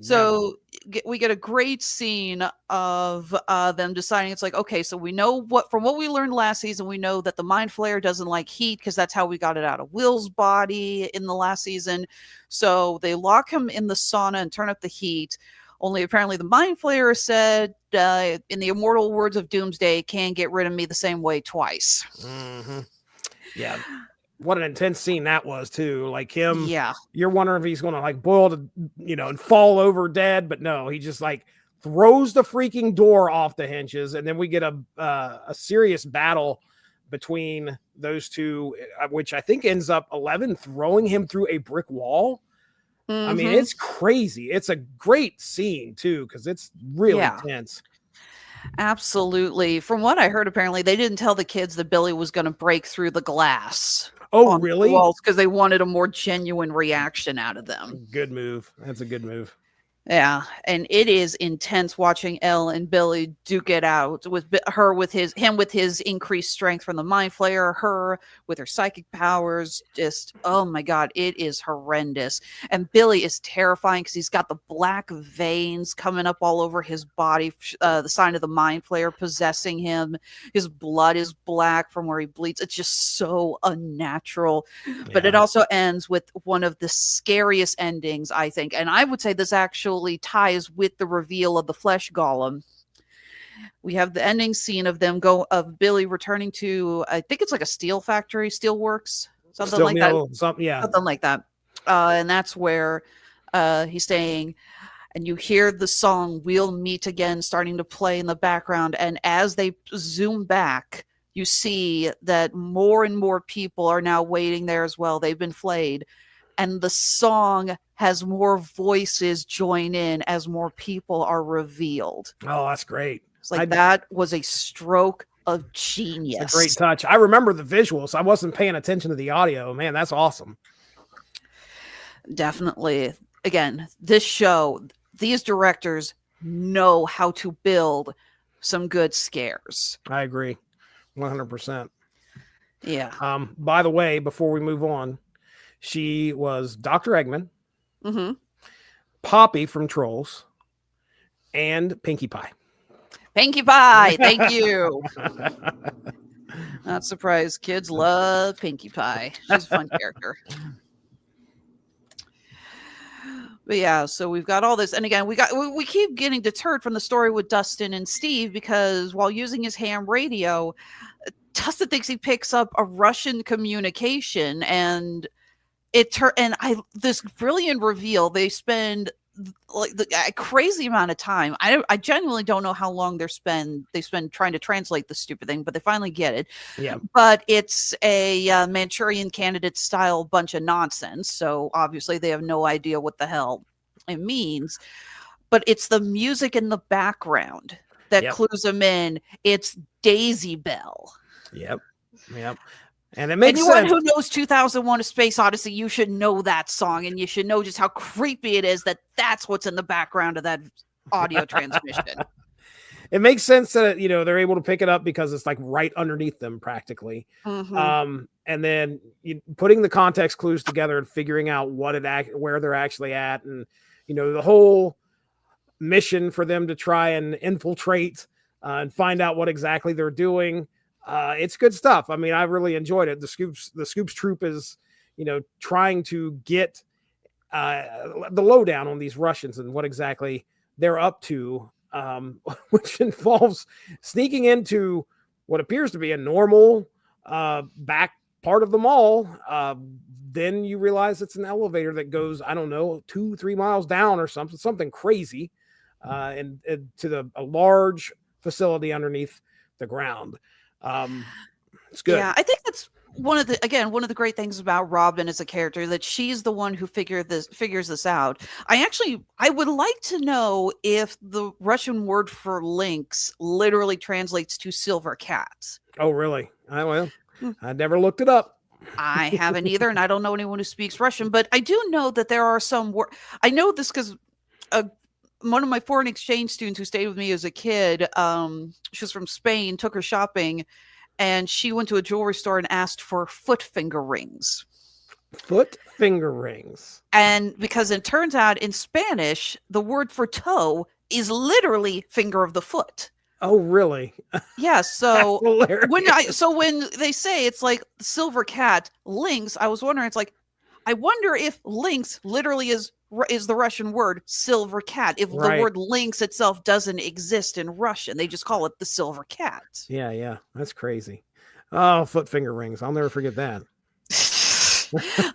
So we get a great scene of them deciding, it's like, okay, so we know from what we learned last season, we know that the Mind Flayer doesn't like heat because that's how we got it out of Will's body in the last season. So they lock him in the sauna and turn up the heat. Only apparently the Mind Flayer said, in the immortal words of Doomsday, can't get rid of me the same way twice. Mm-hmm. Yeah. What an intense scene that was too. Like him, you're wondering if he's going to like boil to, and fall over dead, but no, he just like throws the freaking door off the hinges. And then we get a serious battle between those two, which I think ends up 11 throwing him through a brick wall. Mm-hmm. I mean, it's crazy. It's a great scene too, because it's really tense. Absolutely. From what I heard, apparently they didn't tell the kids that Billy was going to break through the glass. Oh, really? Because they wanted a more genuine reaction out of them. Good move. That's a good move. Yeah, and it is intense watching Elle and Billy duke it out with him with his increased strength from the Mind Flayer, her with her psychic powers. Just, oh my God, it is horrendous. And Billy is terrifying because he's got the black veins coming up all over his body, the sign of the Mind Flayer possessing him. His blood is black from where he bleeds. It's just so unnatural. Yeah. But it also ends with one of the scariest endings, I think. And I would say this actually ties with the reveal of the flesh golem. We have the ending scene of Billy returning to, I think it's like a steel factory, steel works, something like that. And that's where he's saying, and you hear the song "We'll Meet Again" starting to play in the background. And as they zoom back, you see that more and more people are now waiting there as well. They've been flayed. And the song has more voices join in as more people are revealed. Oh, that's great. It's like that was a stroke of genius. It's a great touch. I remember the visuals. I wasn't paying attention to the audio. Man, that's awesome. Definitely. Again, this show, these directors know how to build some good scares. I agree. 100%. Yeah. By the way, before we move on, she was Dr. Eggman, Poppy from Trolls, and Pinkie Pie. Pinkie Pie, thank you. Not surprised. Kids love Pinkie Pie. She's a fun character. But yeah, so we've got all this, and again, we keep getting deterred from the story with Dustin and Steve because while using his ham radio, Dustin thinks he picks up a Russian communication, and this brilliant reveal. They spend like a crazy amount of time. I genuinely don't know how long they spend trying to translate the stupid thing, but they finally get it. Yeah. But it's a Manchurian Candidate style bunch of nonsense. So obviously they have no idea what the hell it means. But it's the music in the background that clues them in. It's Daisy Bell. Yep. And it makes Anyone sense. who knows 2001: A Space Odyssey, you should know that song, and you should know just how creepy it is that that's what's in the background of that audio transmission. It makes sense that they're able to pick it up because it's like right underneath them practically. Mm-hmm. And then putting the context clues together and figuring out where they're actually at, and the whole mission for them to try and infiltrate and find out what exactly they're doing. It's good stuff. I mean, I really enjoyed it. The Scoops troop is, trying to get the lowdown on these Russians and what exactly they're up to, which involves sneaking into what appears to be a normal back part of the mall. Then you realize it's an elevator that goes, I don't know, 2-3 miles down or something crazy, and to a large facility underneath the ground. It's good. Yeah, I think that's one of the great things about Robin as a character, that she's the one who figures this out. I would like to know if the Russian word for lynx literally translates to silver cat. Oh, really? I never looked it up. I haven't either, and I don't know anyone who speaks Russian, but I do know that there are some I know this because one of my foreign exchange students who stayed with me as a kid, she was from Spain, took her shopping, and she went to a jewelry store and asked for foot finger rings. Foot finger rings. And because it turns out in Spanish, the word for toe is literally finger of the foot. Oh, really? Yeah. So when they say it's like silver cat, lynx, I was wondering, it's like, I wonder if lynx literally is the Russian word silver cat. If the word lynx itself doesn't exist in Russian, they just call it the silver cat. Yeah. That's crazy. Oh, foot finger rings. I'll never forget that.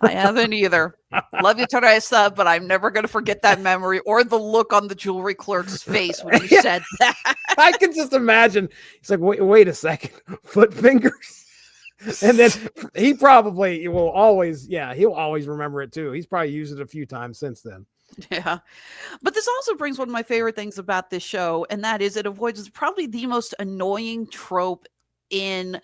I haven't either. Love you, Teresa, but I'm never going to forget that memory or the look on the jewelry clerk's face when you said that. I can just imagine. He's like, wait a second, foot fingers. And then he probably will always, he'll always remember it too. He's probably used it a few times since then. Yeah. But this also brings one of my favorite things about this show, and that is it avoids probably the most annoying trope in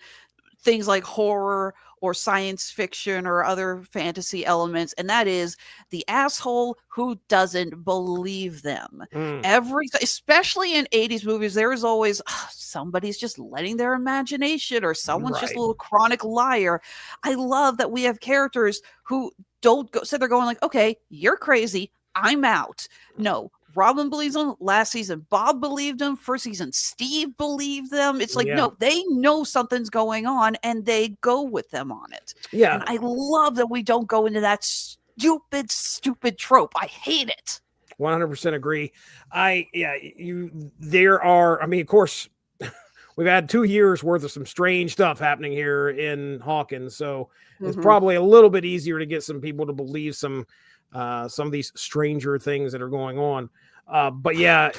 things like horror or science fiction or other fantasy elements, and that is the asshole who doesn't believe them. Especially in 80s movies, there is always somebody's just letting their imagination, or someone's just a little chronic liar. I love that we have characters who don't go, so they're going like, okay, you're crazy, I'm out. No, Robin believes them. Last season, Bob believed them. First season, Steve believed them. It's like, no, they know something's going on and they go with them on it. Yeah. And I love that we don't go into that stupid trope. I hate it. 100% agree. Of course, we've had 2 years worth of some strange stuff happening here in Hawkins. So it's probably a little bit easier to get some people to believe some of these stranger things that are going on. But yeah,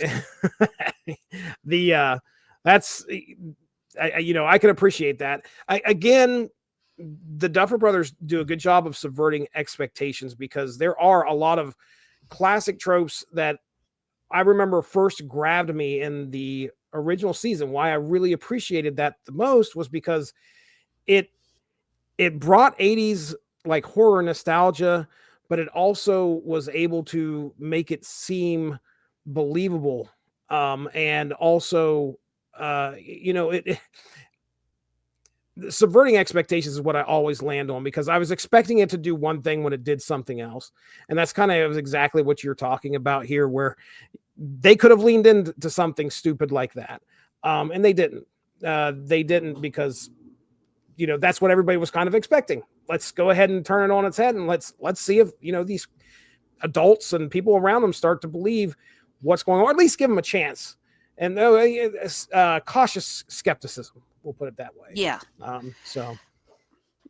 that's, I can appreciate that. Again, the Duffer Brothers do a good job of subverting expectations, because there are a lot of classic tropes that I remember first grabbed me in the original season. Why I really appreciated that the most was because it brought 80s like horror nostalgia, but it also was able to make it seem believable. And also, subverting expectations is what I always land on, because I was expecting it to do one thing when it did something else. And that's kind of exactly what you're talking about here, where they could have leaned into something stupid like that. And they didn't. They didn't, because, that's what everybody was kind of expecting. Let's go ahead and turn it on its head, and let's see if, these adults and people around them start to believe what's going on, or at least give them a chance. And cautious skepticism, we'll put it that way. Yeah. So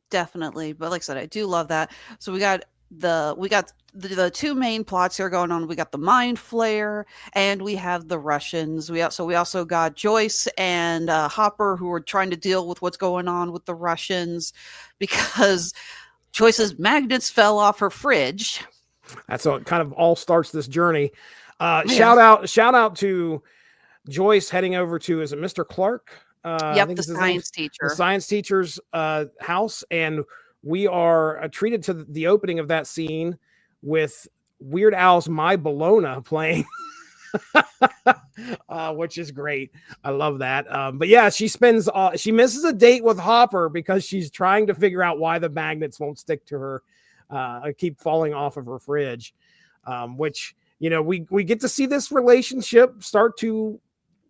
definitely. But like I said, I do love that. So we got we got the two main plots here going on. We got the mind flare, and we have the Russians. We also got Joyce and Hopper, who are trying to deal with what's going on with the Russians because Joyce's magnets fell off her fridge. That's how it kind of all starts this journey. Shout out to Joyce heading over to, is it Mr. Clark? Yep, the science teacher. The science teacher's house, and we are treated to the opening of that scene with Weird Al's My Bologna playing, which is great. I love that. But yeah, she misses a date with Hopper because she's trying to figure out why the magnets won't stick to her, keep falling off of her fridge, which, you know, we get to see this relationship start to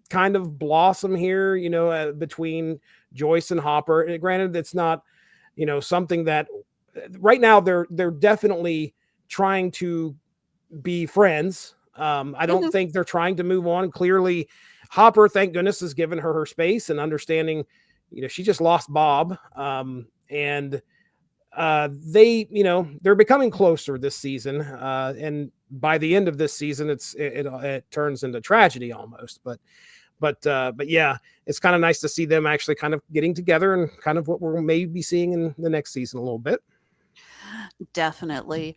kind of blossom here, you know, between Joyce and Hopper. And granted, it's not, you know, something that right now they're definitely trying to be friends. I don't think they're trying to move on. Clearly, Hopper, thank goodness, has given her space and understanding, you know, she just lost Bob. And they, you know, they're becoming closer this season. And by the end of this season, it turns into tragedy almost. But yeah, it's kind of nice to see them actually kind of getting together and kind of what we're maybe seeing in the next season a little bit. Definitely.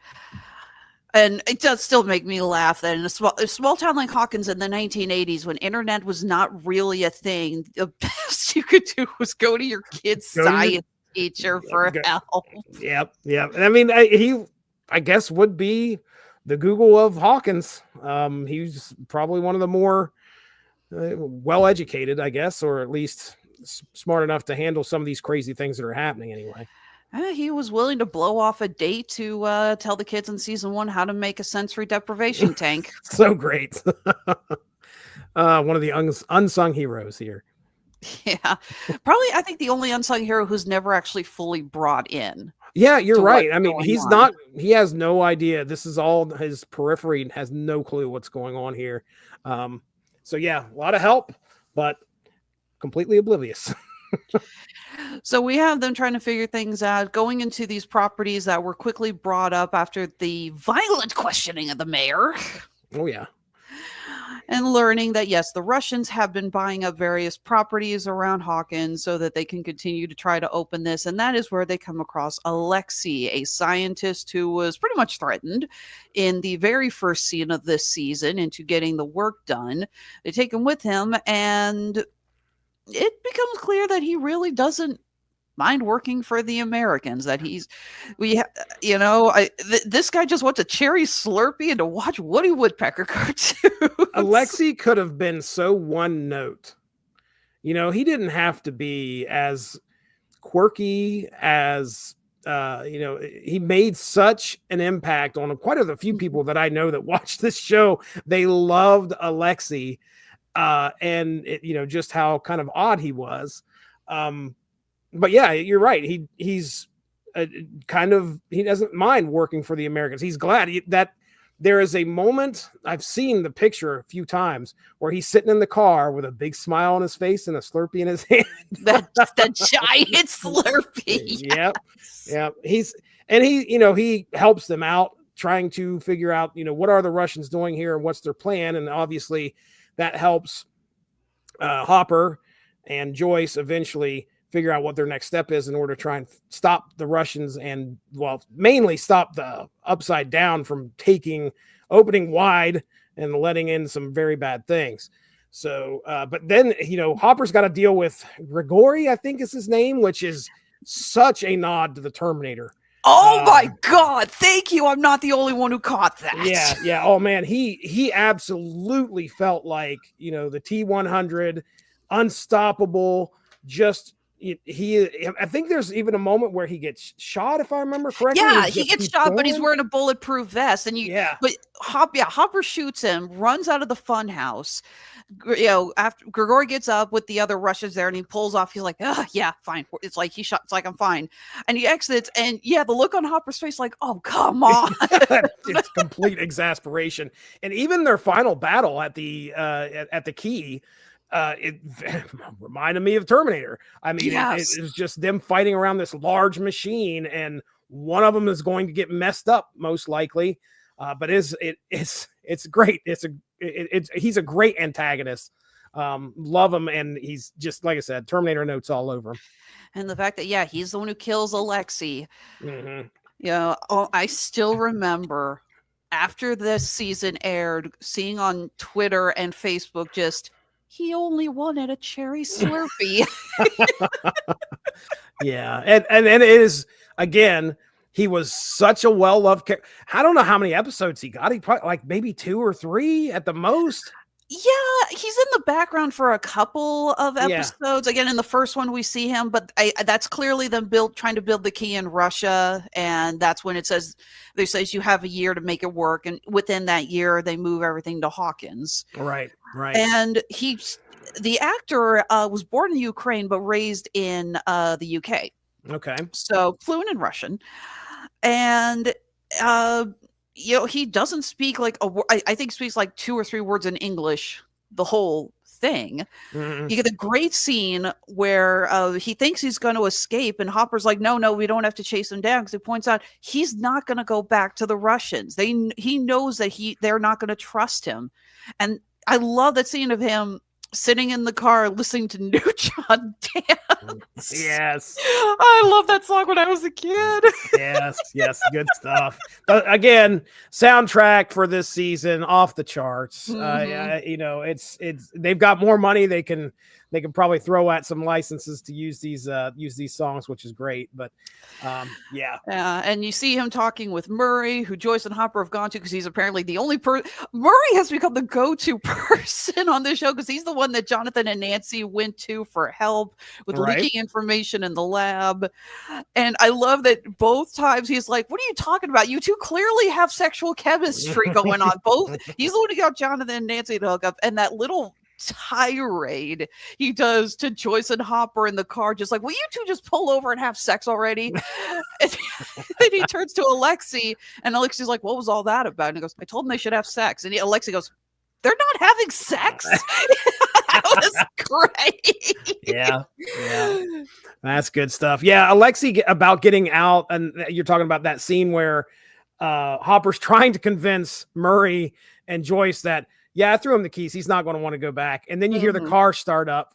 And it does still make me laugh that in a small town like Hawkins in the 1980s, when internet was not really a thing, the best you could do was go to your kid's science teacher for help. Yep. And I mean, he, I guess, would be the Google of Hawkins. He's probably one of the more well-educated, I guess, or at least smart enough to handle some of these crazy things that are happening anyway. He was willing to blow off a date to tell the kids in season 1 how to make a sensory deprivation tank. So great. One of the unsung heroes here. Yeah. Probably, I think, the only unsung hero who's never actually fully brought in. Yeah, you're right. I mean, he has no idea. This is all his periphery and has no clue what's going on here. So yeah, a lot of help, but completely oblivious. So we have them trying to figure things out, going into these properties that were quickly brought up after the violent questioning of the mayor. Oh, yeah. And learning that, yes, the Russians have been buying up various properties around Hawkins so that they can continue to try to open this. And that is where they come across Alexei, a scientist who was pretty much threatened in the very first scene of this season into getting the work done. They take him with him, and it becomes clear that he really doesn't mind working for the Americans, that this guy just wants a cherry Slurpee and to watch Woody Woodpecker cartoons. Alexei could have been so one note. You know, he didn't have to be as quirky as, he made such an impact on quite a few people that I know that watched this show. They loved Alexei. And just how kind of odd he was. But yeah, you're right. He's he doesn't mind working for the Americans. He's glad that there is a moment, I've seen the picture a few times, where he's sitting in the car with a big smile on his face and a Slurpee in his hand. the giant Slurpee. Yes. Yep. He helps them out trying to figure out, what are the Russians doing here and what's their plan. And obviously that helps Hopper and Joyce eventually figure out what their next step is in order to try and stop the Russians and, mainly stop the Upside Down from opening wide and letting in some very bad things. So, but then, Hopper's got to deal with Grigori, I think is his name, which is such a nod to the Terminator. Oh my God. Thank you. I'm not the only one who caught that. Yeah. Oh man. He absolutely felt like, the T-100, unstoppable, just, I think there's even a moment where he gets shot, if I remember correctly. Yeah, he gets shot, but he's wearing a bulletproof vest. And but Hopper shoots him, runs out of the fun house. After Grigori gets up with the other Russians there and he pulls off, he's like, yeah, fine. It's like he shot, it's like I'm fine. And he exits, and the look on Hopper's face, like, oh, come on. It's complete exasperation. And even their final battle at the key, it reminded me of Terminator. I mean, it was just them fighting around this large machine and One of them is going to get messed up, most likely. But it's great. He's a great antagonist. Love him, and he's just, like I said, Terminator notes all over him. And the fact that he's the one who kills Alexi. Mm-hmm. I still remember after this season aired, seeing on Twitter and Facebook just he only wanted a cherry Slurpee. Yeah, and it is, again, he was such a well-loved character. I don't know how many episodes he got. He probably like maybe 2 or 3 at the most. Yeah, he's in the background for a couple of episodes. Again, in the first one we see him, but that's clearly them trying to build the key in Russia, and that's when it says you have a year to make it work, and within that year they move everything to Hawkins. Right. And the actor was born in Ukraine but raised in the UK. Okay. So fluent in Russian, and he doesn't speak like I think speaks like 2 or 3 words in English the whole thing. Mm-hmm. You get a great scene where he thinks he's going to escape, and Hopper's like, no, we don't have to chase him down, because he points out he's not going to go back to the Russians. He knows that they're not going to trust him. And I love that scene of him sitting in the car listening to New John dance. Yes. I love that song when I was a kid. Yes, good stuff. But again, soundtrack for this season off the charts. Mm-hmm. It's they've got more money they can probably throw at some licenses to use these songs, which is great. But and you see him talking with Murray, who Joyce and Hopper have gone to, because he's apparently the only person. Murray has become the go-to person on this show, because he's the one that Jonathan and Nancy went to for help with leaking information in the lab. And I love that both times he's like, what are you talking about? You two clearly have sexual chemistry going on. He's the one who got Jonathan and Nancy to hook up, and that little tirade he does to Joyce and Hopper in the car, just like, will you two just pull over and have sex already? And then he turns to Alexi, and Alexi's like, what was all that about? And he goes, I told them they should have sex. And Alexi goes, they're not having sex? That was great. Yeah. That's good stuff. Yeah, Alexi about getting out, and you're talking about that scene where Hopper's trying to convince Murray and Joyce that, I threw him the keys, he's not going to want to go back. And then you hear the car start up.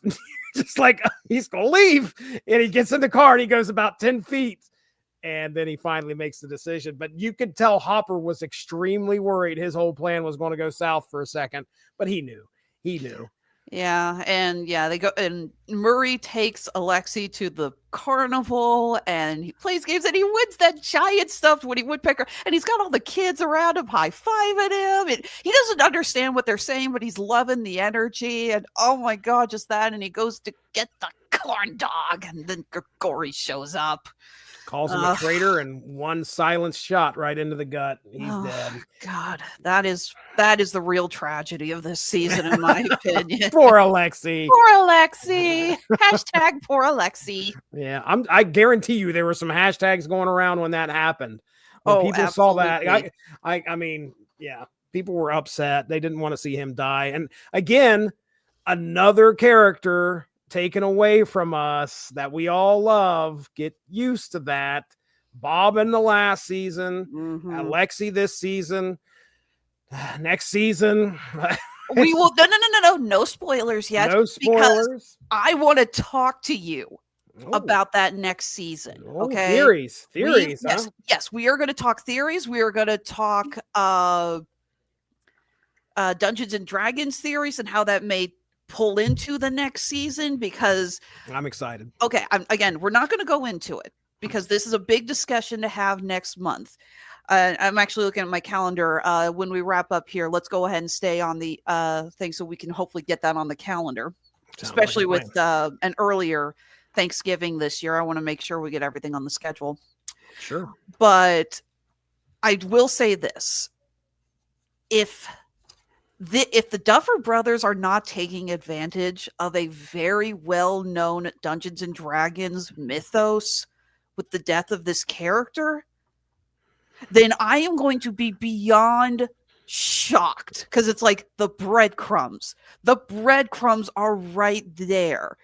Just like, he's going to leave. And he gets in the car and he goes about 10 feet. And then he finally makes the decision. But you could tell Hopper was extremely worried his whole plan was going to go south for a second. But he knew. Yeah, and they go, and Murray takes Alexi to the carnival, and he plays games, and he wins that giant stuffed Woody Woodpecker, and he's got all the kids around him high-fiving him, and he doesn't understand what they're saying, but he's loving the energy, and oh my God, just that, and he goes to get the corn dog, and then Grigori shows up. Calls him a traitor, and one silenced shot right into the gut. He's dead. God, that is the real tragedy of this season, in my opinion. Poor Alexi. Hashtag poor Alexi. Yeah, I guarantee you there were some hashtags going around when that happened. When people saw that, I mean, people were upset. They didn't want to see him die. And again, another character taken away from us that we all love. Get used to that. Bob in the last season, Alexi this season, next season. We will no spoilers yet. No spoilers. Because I want to talk to you about that next season. Okay. Theories. Yes, we are going to talk theories. We are going to talk Dungeons and Dragons theories and how that may pull into the next season, because I'm excited. Okay, we're not going to go into it because this is a big discussion to have next month. I'm actually looking at my calendar. When we wrap up here, let's go ahead and stay on the thing so we can hopefully get that on the calendar, especially with an earlier Thanksgiving this year. I want to make sure we get everything on the schedule. Sure. But I will say this. If the Duffer Brothers are not taking advantage of a very well-known Dungeons and Dragons mythos with the death of this character, then I am going to be beyond shocked, because it's like the breadcrumbs. The breadcrumbs are right there.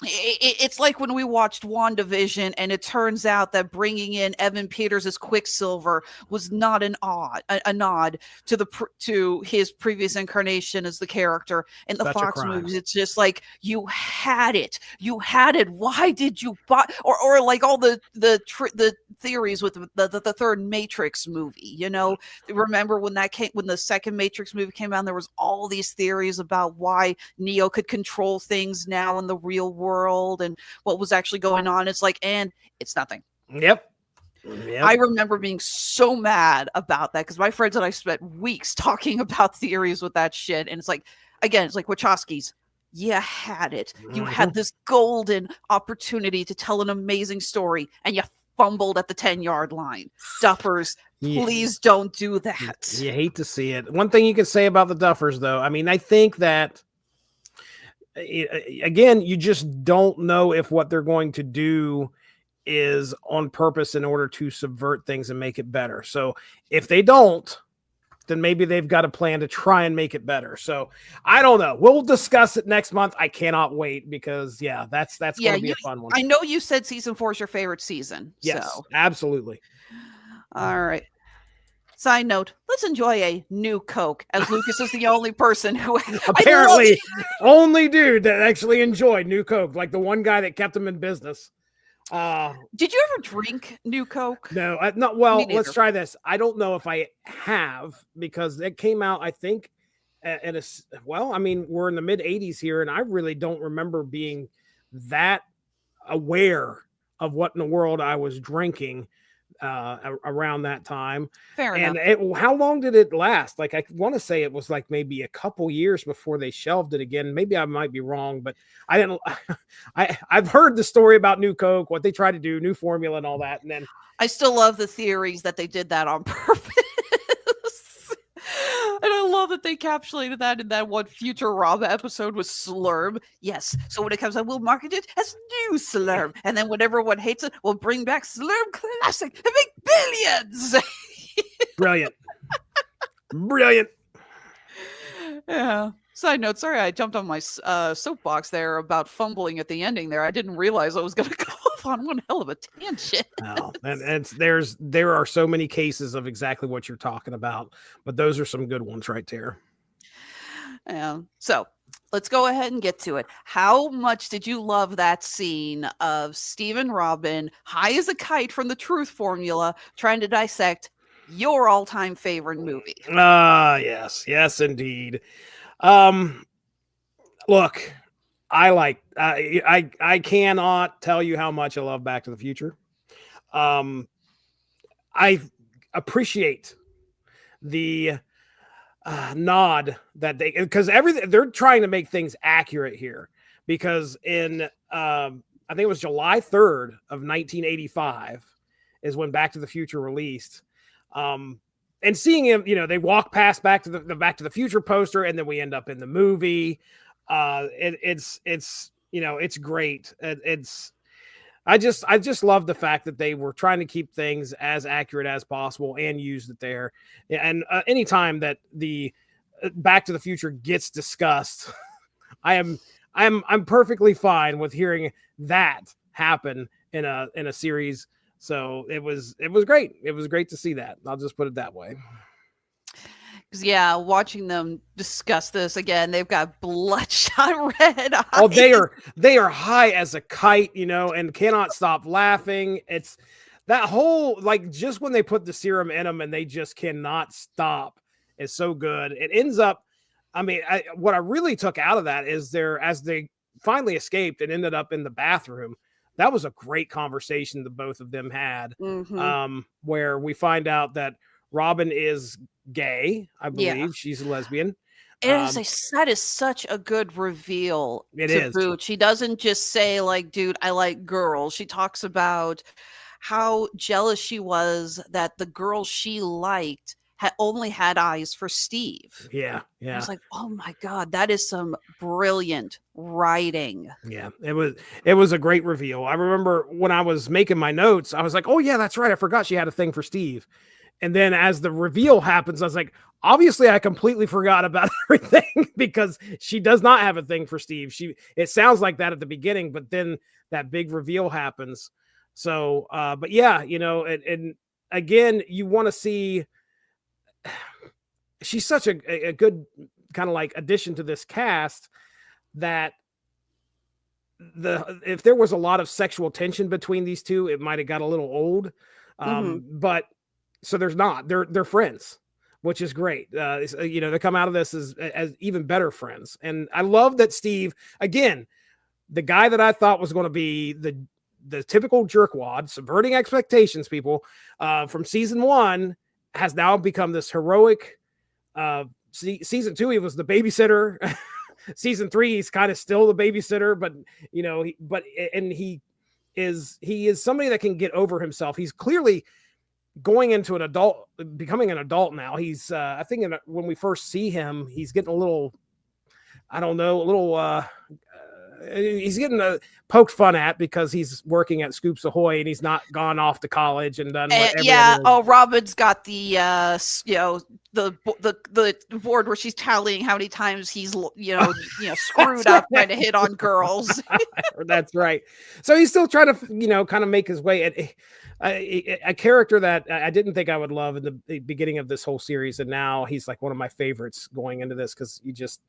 It's like when we watched WandaVision, and it turns out that bringing in Evan Peters as Quicksilver was not a nod to to his previous incarnation as the character in the Such a Fox crime. movies. It's just like you had it. Why did you buy? Or like all the theories with the third Matrix movie. Remember when the second Matrix movie came out? There was all these theories about why Neo could control things now in the real world and what was actually going on. It's like, and it's nothing. Yep. I remember being so mad about that because my friends and I spent weeks talking about theories with that shit. And it's like, again, it's like Wachowski's. You had it. You had this golden opportunity to tell an amazing story, and you fumbled at the 10-yard line. Duffers, please don't do that. You hate to see it. One thing you can say about the Duffers, though, I mean, I think that again, you just don't know if what they're going to do is on purpose in order to subvert things and make it better. So if they don't, then maybe they've got a plan to try and make it better. So I don't know. We'll discuss it next month. I cannot wait because that's going to be a fun one. I know you said season 4 is your favorite season. Yes, so. Absolutely. All right. Side note, let's enjoy a new Coke, as Lucas is the only person who apparently only dude that actually enjoyed new Coke, like the one guy that kept him in business. Did you ever drink new Coke? No, not well. Let's try this. I don't know if I have because it came out, I think, I mean, we're in the mid 80s here, and I really don't remember being that aware of what in the world I was drinking around that time. Fair enough. And how long did it last? Like, I want to say it was like maybe a couple years before they shelved it again. Maybe I might be wrong, but I've heard the story about new Coke, what they tried to do, new formula and all that. And then I still love the theories that they did that on purpose. And I love that they encapsulated that in that one Futurama episode with Slurm. Yes. So when it comes out, we'll market it as new Slurm. And then when everyone hates it, we'll bring back Slurm Classic and make billions. Brilliant. Brilliant. Yeah. Side note, sorry I jumped on my soapbox there about fumbling at the ending there. I didn't realize I was going to go off on one hell of a tangent. Oh, and there are so many cases of exactly what you're talking about, but those are some good ones right there. So let's go ahead and get to it. How much did you love that scene of Steve and Robin high as a kite from the truth formula trying to dissect your all-time favorite movie? Yes, indeed. Look, I cannot tell you how much I love Back to the Future. I appreciate the nod that because everything they're trying to make things accurate here because in I think it was July 3rd of 1985 is when Back to the Future released. And seeing him, they walk past Back to the Future poster, and then we end up in the movie. It's great. I just love the fact that they were trying to keep things as accurate as possible and used it there. And anytime that the Back to the Future gets discussed, I'm perfectly fine with hearing that happen in a series. So it was great. It was great to see that. I'll just put it that way. Yeah, watching them discuss this again, they've got bloodshot red eyes. Oh, they are high as a kite, and cannot stop laughing. It's that whole just when they put the serum in them and they just cannot stop is so good. It ends up. I mean, what I really took out of that is as they finally escaped and ended up in the bathroom. That was a great conversation the both of them had, where we find out that Robin is gay. I believe she's a lesbian. That is such a good reveal. Boot. She doesn't just say dude, I like girls. She talks about how jealous she was that the girl she liked only had eyes for Steve. Yeah. I was like, oh my God, that is some brilliant writing. Yeah, it was a great reveal. I remember when I was making my notes, I was like, oh yeah, that's right. I forgot she had a thing for Steve. And then as the reveal happens, I was like, obviously I completely forgot about everything because she does not have a thing for Steve. It sounds like that at the beginning, but then that big reveal happens. So, but yeah, and again, you want to see, she's such a good kind of like addition to this cast that if there was a lot of sexual tension between these two, it might have got a little old. But so there's not, they're friends, which is great. They come out of this as even better friends. And I love that Steve, again, the guy that I thought was going to be the typical jerkwad, subverting expectations, people from season 1 has now become this heroic, season 2, he was the babysitter. Season 3, he's kind of still the babysitter, but he is somebody that can get over himself. He's clearly going into becoming an adult now. He's I think when we first see him, he's getting a little, I don't know, he's getting poked fun at because he's working at Scoops Ahoy and he's not gone off to college and done Robin's got the the board where she's tallying how many times he's screwed up trying to hit on girls. That's right. So he's still trying to kind of make his way. A character that I didn't think I would love in the beginning of this whole series, and now he's like one of my favorites going into this because you just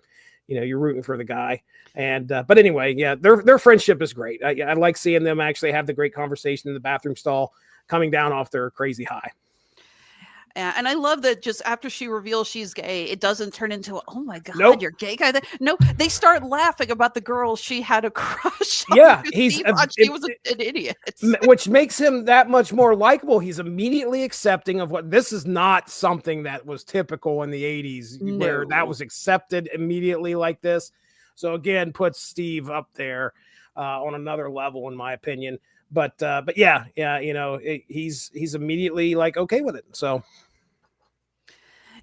you're rooting for the guy. And but anyway, yeah, their friendship is great. I like seeing them actually have the great conversation in the bathroom stall, coming down off their crazy high. And I love that just after she reveals she's gay, it doesn't turn into, oh my God, nope. You're gay guy. No, they start laughing about the girl she had a crush on. Yeah, she was an idiot. Which makes him that much more likable. He's immediately accepting of what this is not something that was typical in the 80s where that was accepted immediately like this. So again, puts Steve up there on another level, in my opinion. But yeah, he's immediately like okay with it. So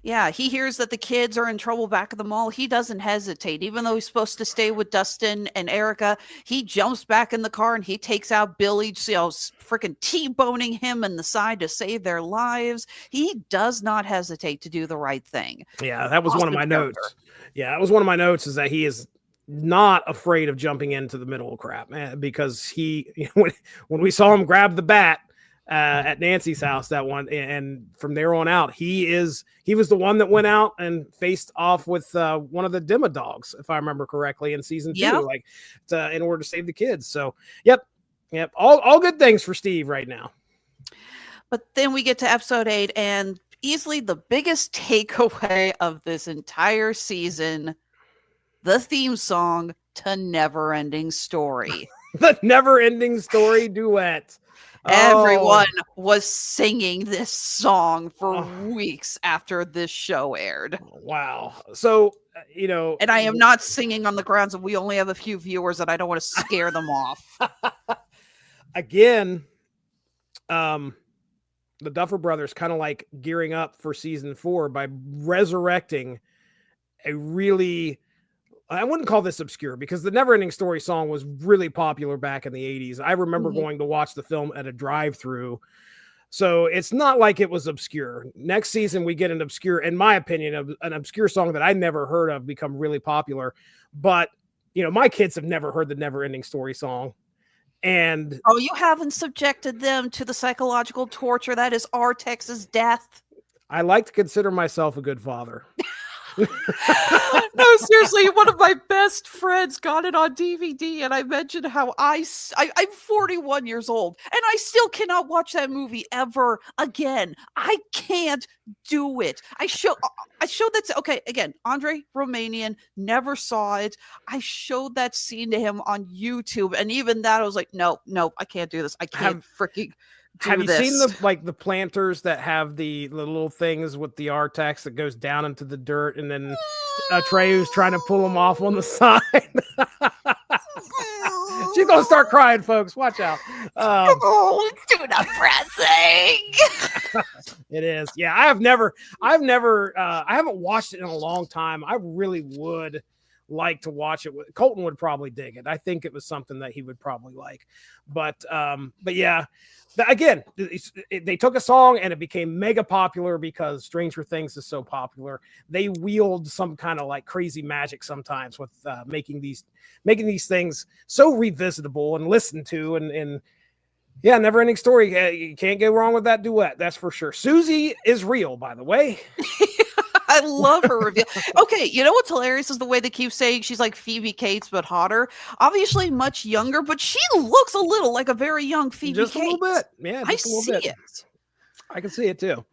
yeah, he hears that the kids are in trouble back at the mall. He doesn't hesitate, even though he's supposed to stay with Dustin and Erica. He jumps back in the car and he takes out Billy, freaking T-boning him in the side to save their lives. He does not hesitate to do the right thing. Yeah, that was one of my notes. Yeah, that was one of my notes, is that he is not afraid of jumping into the middle of crap, man, because when we saw him grab the bat at Nancy's house, that one, and from there on out, he was the one that went out and faced off with one of the Demodogs, if I remember correctly, in season 2, in order to save the kids. So yep, all good things for Steve right now. But then we get to episode 8, and easily the biggest takeaway of this entire season, the theme song to Never Ending Story. The Never Ending Story duet. Everyone was singing this song for weeks after this show aired. Wow. So, and I am not singing on the grounds that we only have a few viewers and I don't want to scare them off. Again, the Duffer Brothers kind of like gearing up for season 4 by resurrecting a really, I wouldn't call this obscure, because the Never Ending Story song was really popular back in the 80s. I remember going to watch the film at a drive-through. So it's not like it was obscure. Next season, we get an obscure, in my opinion, an obscure song that I never heard of become really popular. But, my kids have never heard the Never Ending Story song. And you haven't subjected them to the psychological torture that is our Texas death. I like to consider myself a good father. No, seriously, one of my best friends got it on DVD, and I mentioned how I'm 41 years old, and I still cannot watch that movie ever again. I can't do it. I showed that. Okay, again, Andre Romanian, never saw it. I showed that scene to him on YouTube, and even that, I was like, no, I can't do this. I can't freaking. Have you seen the planters that have the little things with the R-Tex that goes down into the dirt, and then Treyu's trying to pull them off on the side? She's gonna start crying, folks. Watch out. It's too depressing. It is. Yeah, I haven't watched it in a long time. I really would like to watch it. Colton would probably dig it. I think it was something that he would probably like. But yeah, again, they took a song and it became mega popular because Stranger Things is so popular. They wield some kind of like crazy magic sometimes with making these things so revisitable and listened to, and yeah, never ending story. You can't go wrong with that duet. That's for sure. Susie is real, by the way. I love her reveal. Okay, you know what's hilarious is the way they keep saying she's like Phoebe Cates, but hotter. Obviously much younger, but she looks a little like a very young Phoebe Just Cates. a little bit. Yeah, just a little bit. It. I can see it too.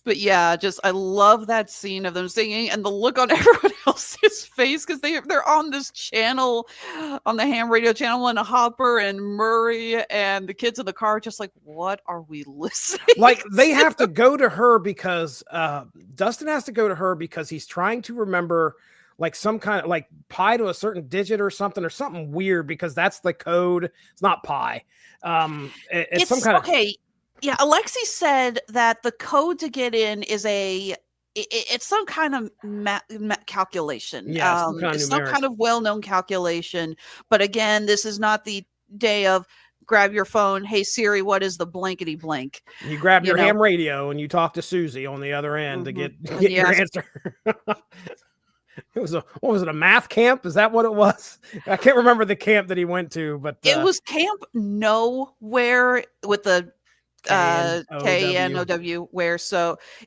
But yeah, I love that scene of them singing and the look on everyone else's face because they're on this channel, on the ham radio channel, and Hopper and Murray and the kids in the car just like, what are we listening? Like they have to go to her because Dustin has to go to her because he's trying to remember like some kind of like pi to a certain digit or something weird because that's the code. It's not pi. It's some kind of okay. Yeah, Alexis said that the code to get in is it's some kind of calculation. Yeah, it's some kind of well-known calculation. But again, this is not the day of grab your phone. Hey Siri, what is the blankety blank? You grab your ham radio and you talk to Susie on the other end to get your answer. What was it, a math camp? Is that what it was? I can't remember the camp that he went to, but it was Camp Nowhere with the KNOW where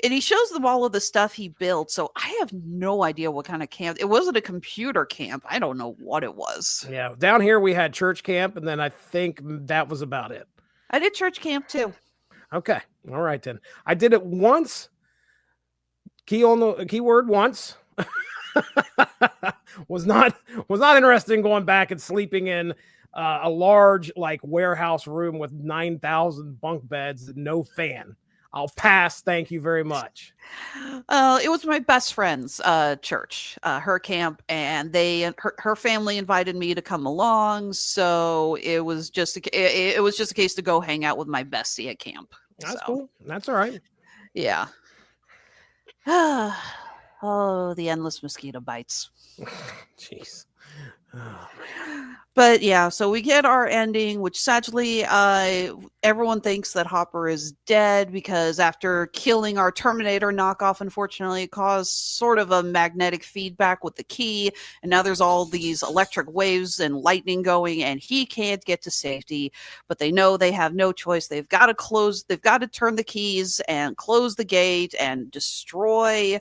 and he shows them all of the stuff he built. So I have no idea what kind of camp. It wasn't a computer camp. I don't know what it was. Yeah. Down here we had church camp, and then I think that was about it. I did church camp too. Okay. All right then. I did it once. Keyword once. was not interested in going back and sleeping in a large like warehouse room with 9,000 bunk beds, no fan. I'll pass. Thank you very much. It was my best friend's church, her camp, and her family invited me to come along. So it was just a case to go hang out with my bestie at camp. That's cool. That's all right. Yeah. Oh, the endless mosquito bites. Jeez. Oh, man. But yeah, so we get our ending, which sadly, everyone thinks that Hopper is dead because after killing our Terminator knockoff, unfortunately, it caused sort of a magnetic feedback with the key. And now there's all these electric waves and lightning going, and he can't get to safety. But they know they have no choice. They've got to turn the keys and close the gate and destroy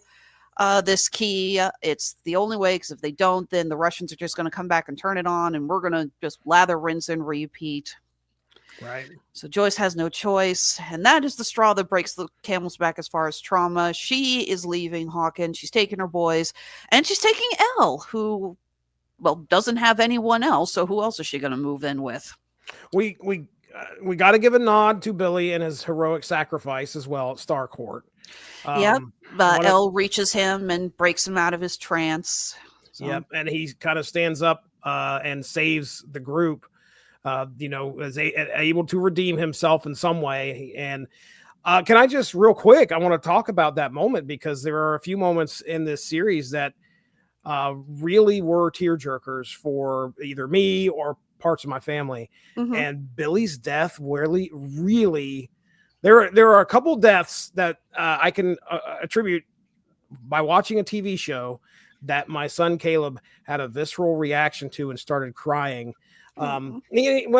this key. It's the only way, because if they don't, then the Russians are just going to come back and turn it on, and we're going to just lather, rinse, and repeat. Right. So Joyce has no choice, and that is the straw that breaks the camel's back as far as trauma. She is leaving Hawkins. She's taking her boys, and she's taking Elle, who, well, doesn't have anyone else. So who else is she going to move in with? We got to give a nod to Billy and his heroic sacrifice as well at Starcourt. Yep. Elle reaches him and breaks him out of his trance. So. Yep. And he kind of stands up and saves the group, is able to redeem himself in some way. And can I just real quick, I want to talk about that moment because there are a few moments in this series that really were tearjerkers for either me or parts of my family. Mm-hmm. And Billy's death really there are a couple deaths that I can attribute by watching a TV show that my son Caleb had a visceral reaction to and started crying. Mm-hmm.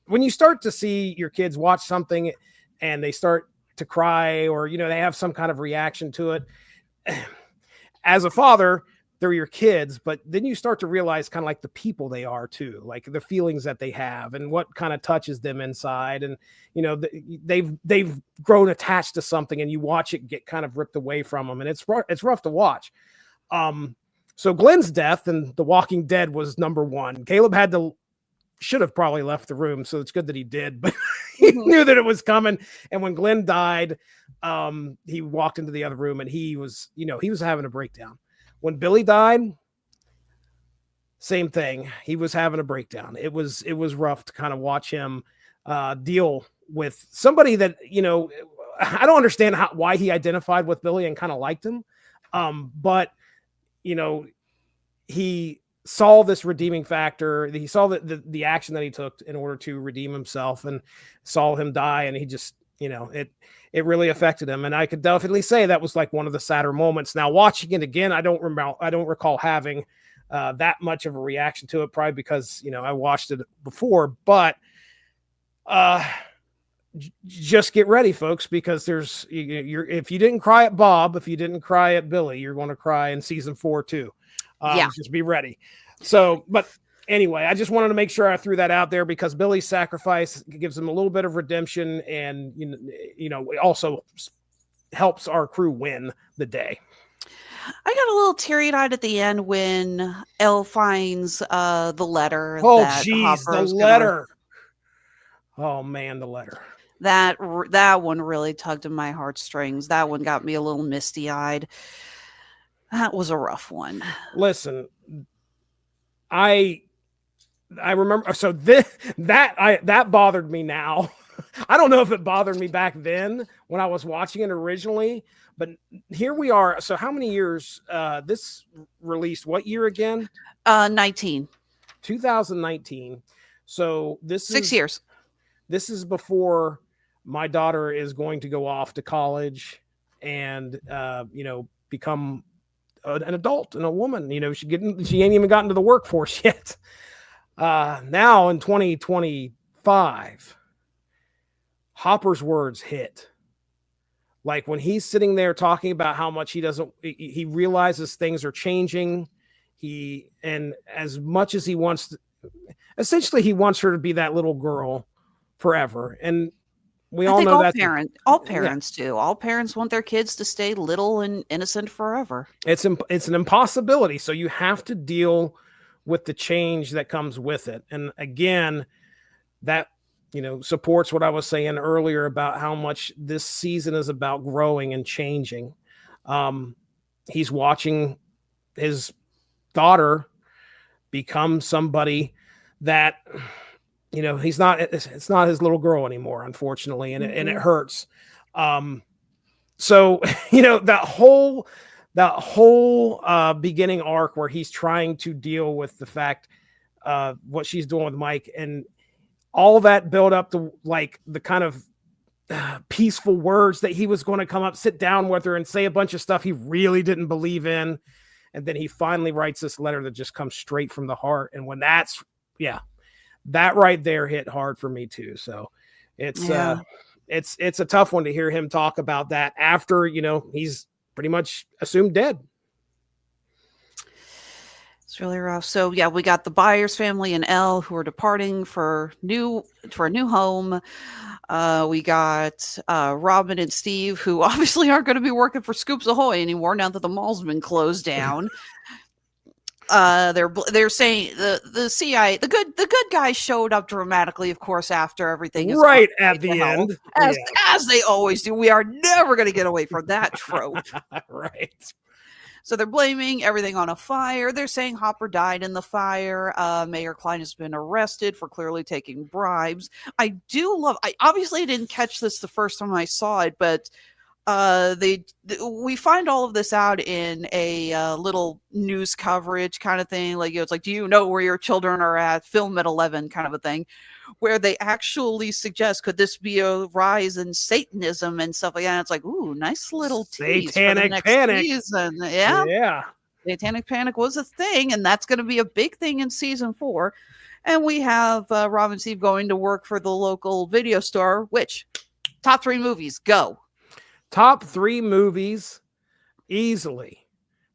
When you start to see your kids watch something and they start to cry or they have some kind of reaction to it, as a father, they're your kids, but then you start to realize kind of like the people they are too, like the feelings that they have and what kind of touches them inside. And, they've grown attached to something and you watch it get kind of ripped away from them. And it's rough to watch. So Glenn's death and The Walking Dead was number one. Caleb should have probably left the room. So it's good that he did, but he knew that it was coming. And when Glenn died, he walked into the other room and he was having a breakdown. When Billy died, same thing. He was having a breakdown. It was rough to kind of watch him deal with somebody that, I don't understand why he identified with Billy and kind of liked him. But, he saw this redeeming factor. He saw the action that he took in order to redeem himself, and saw him die. And he just, it really affected him. And I could definitely say that was like one of the sadder moments. Now, watching it again, I don't recall having that much of a reaction to it, probably because, I watched it before, but just get ready, folks, because if you didn't cry at Bob, if you didn't cry at Billy, you're going to cry in season 4 too. Just be ready. So, but anyway, I just wanted to make sure I threw that out there, because Billy's sacrifice gives him a little bit of redemption, and it also helps our crew win the day. I got a little teary-eyed at the end when Elle finds the letter. Oh, that geez, the Hopper's letter. Oh man, the letter. That one really tugged at my heartstrings. That one got me a little misty-eyed. That was a rough one. Listen, I remember. So that bothered me now. I don't know if it bothered me back then when I was watching it originally, but here we are. So how many years? This released what year again? 19. 2019. So this 6 years. This is before my daughter is going to go off to college and, become an adult and a woman. She ain't even gotten to the workforce yet. Now in 2025, Hopper's words hit. Like when he's sitting there talking about how much he realizes things are changing. And as much as he wants he wants her to be that little girl forever. And we all know that all parents do. All parents want their kids to stay little and innocent forever. It's an impossibility. So you have to deal with the change that comes with it. And again, that, supports what I was saying earlier about how much this season is about growing and changing. He's watching his daughter become somebody that, it's not his little girl anymore, unfortunately. And it hurts. So, that whole beginning arc where he's trying to deal with the fact, what she's doing with Mike, and all that build up to like the kind of peaceful words that he was going to come up, sit down with her and say a bunch of stuff he really didn't believe in. And then he finally writes this letter that just comes straight from the heart. And when that right there hit hard for me too. So it's a tough one to hear him talk about that after, he's pretty much assumed dead. It's really rough. So yeah, we got the Byers family and Elle who are departing for a new home. We got Robin and Steve, who obviously aren't going to be working for Scoops Ahoy anymore now that the mall's been closed down. They're saying the CIA, the good guys showed up dramatically, of course, after everything is right at the end, as they always do. We are never going to get away from that trope. Right. So they're blaming everything on a fire. They're saying Hopper died in the fire. Mayor Klein has been arrested for clearly taking bribes. I obviously didn't catch this the first time I saw it, but we find all of this out in a little news coverage kind of thing. Like, it's like, do you know where your children are at? Film at 11 kind of a thing, where they actually suggest, could this be a rise in Satanism and stuff like that? And it's like, ooh, nice little tease Satanic for the next panic season. Yeah. Satanic panic was a thing, and that's going to be a big thing in season 4. And we have Rob and Steve going to work for the local video store, which top 3 movies, go. Top 3 movies easily.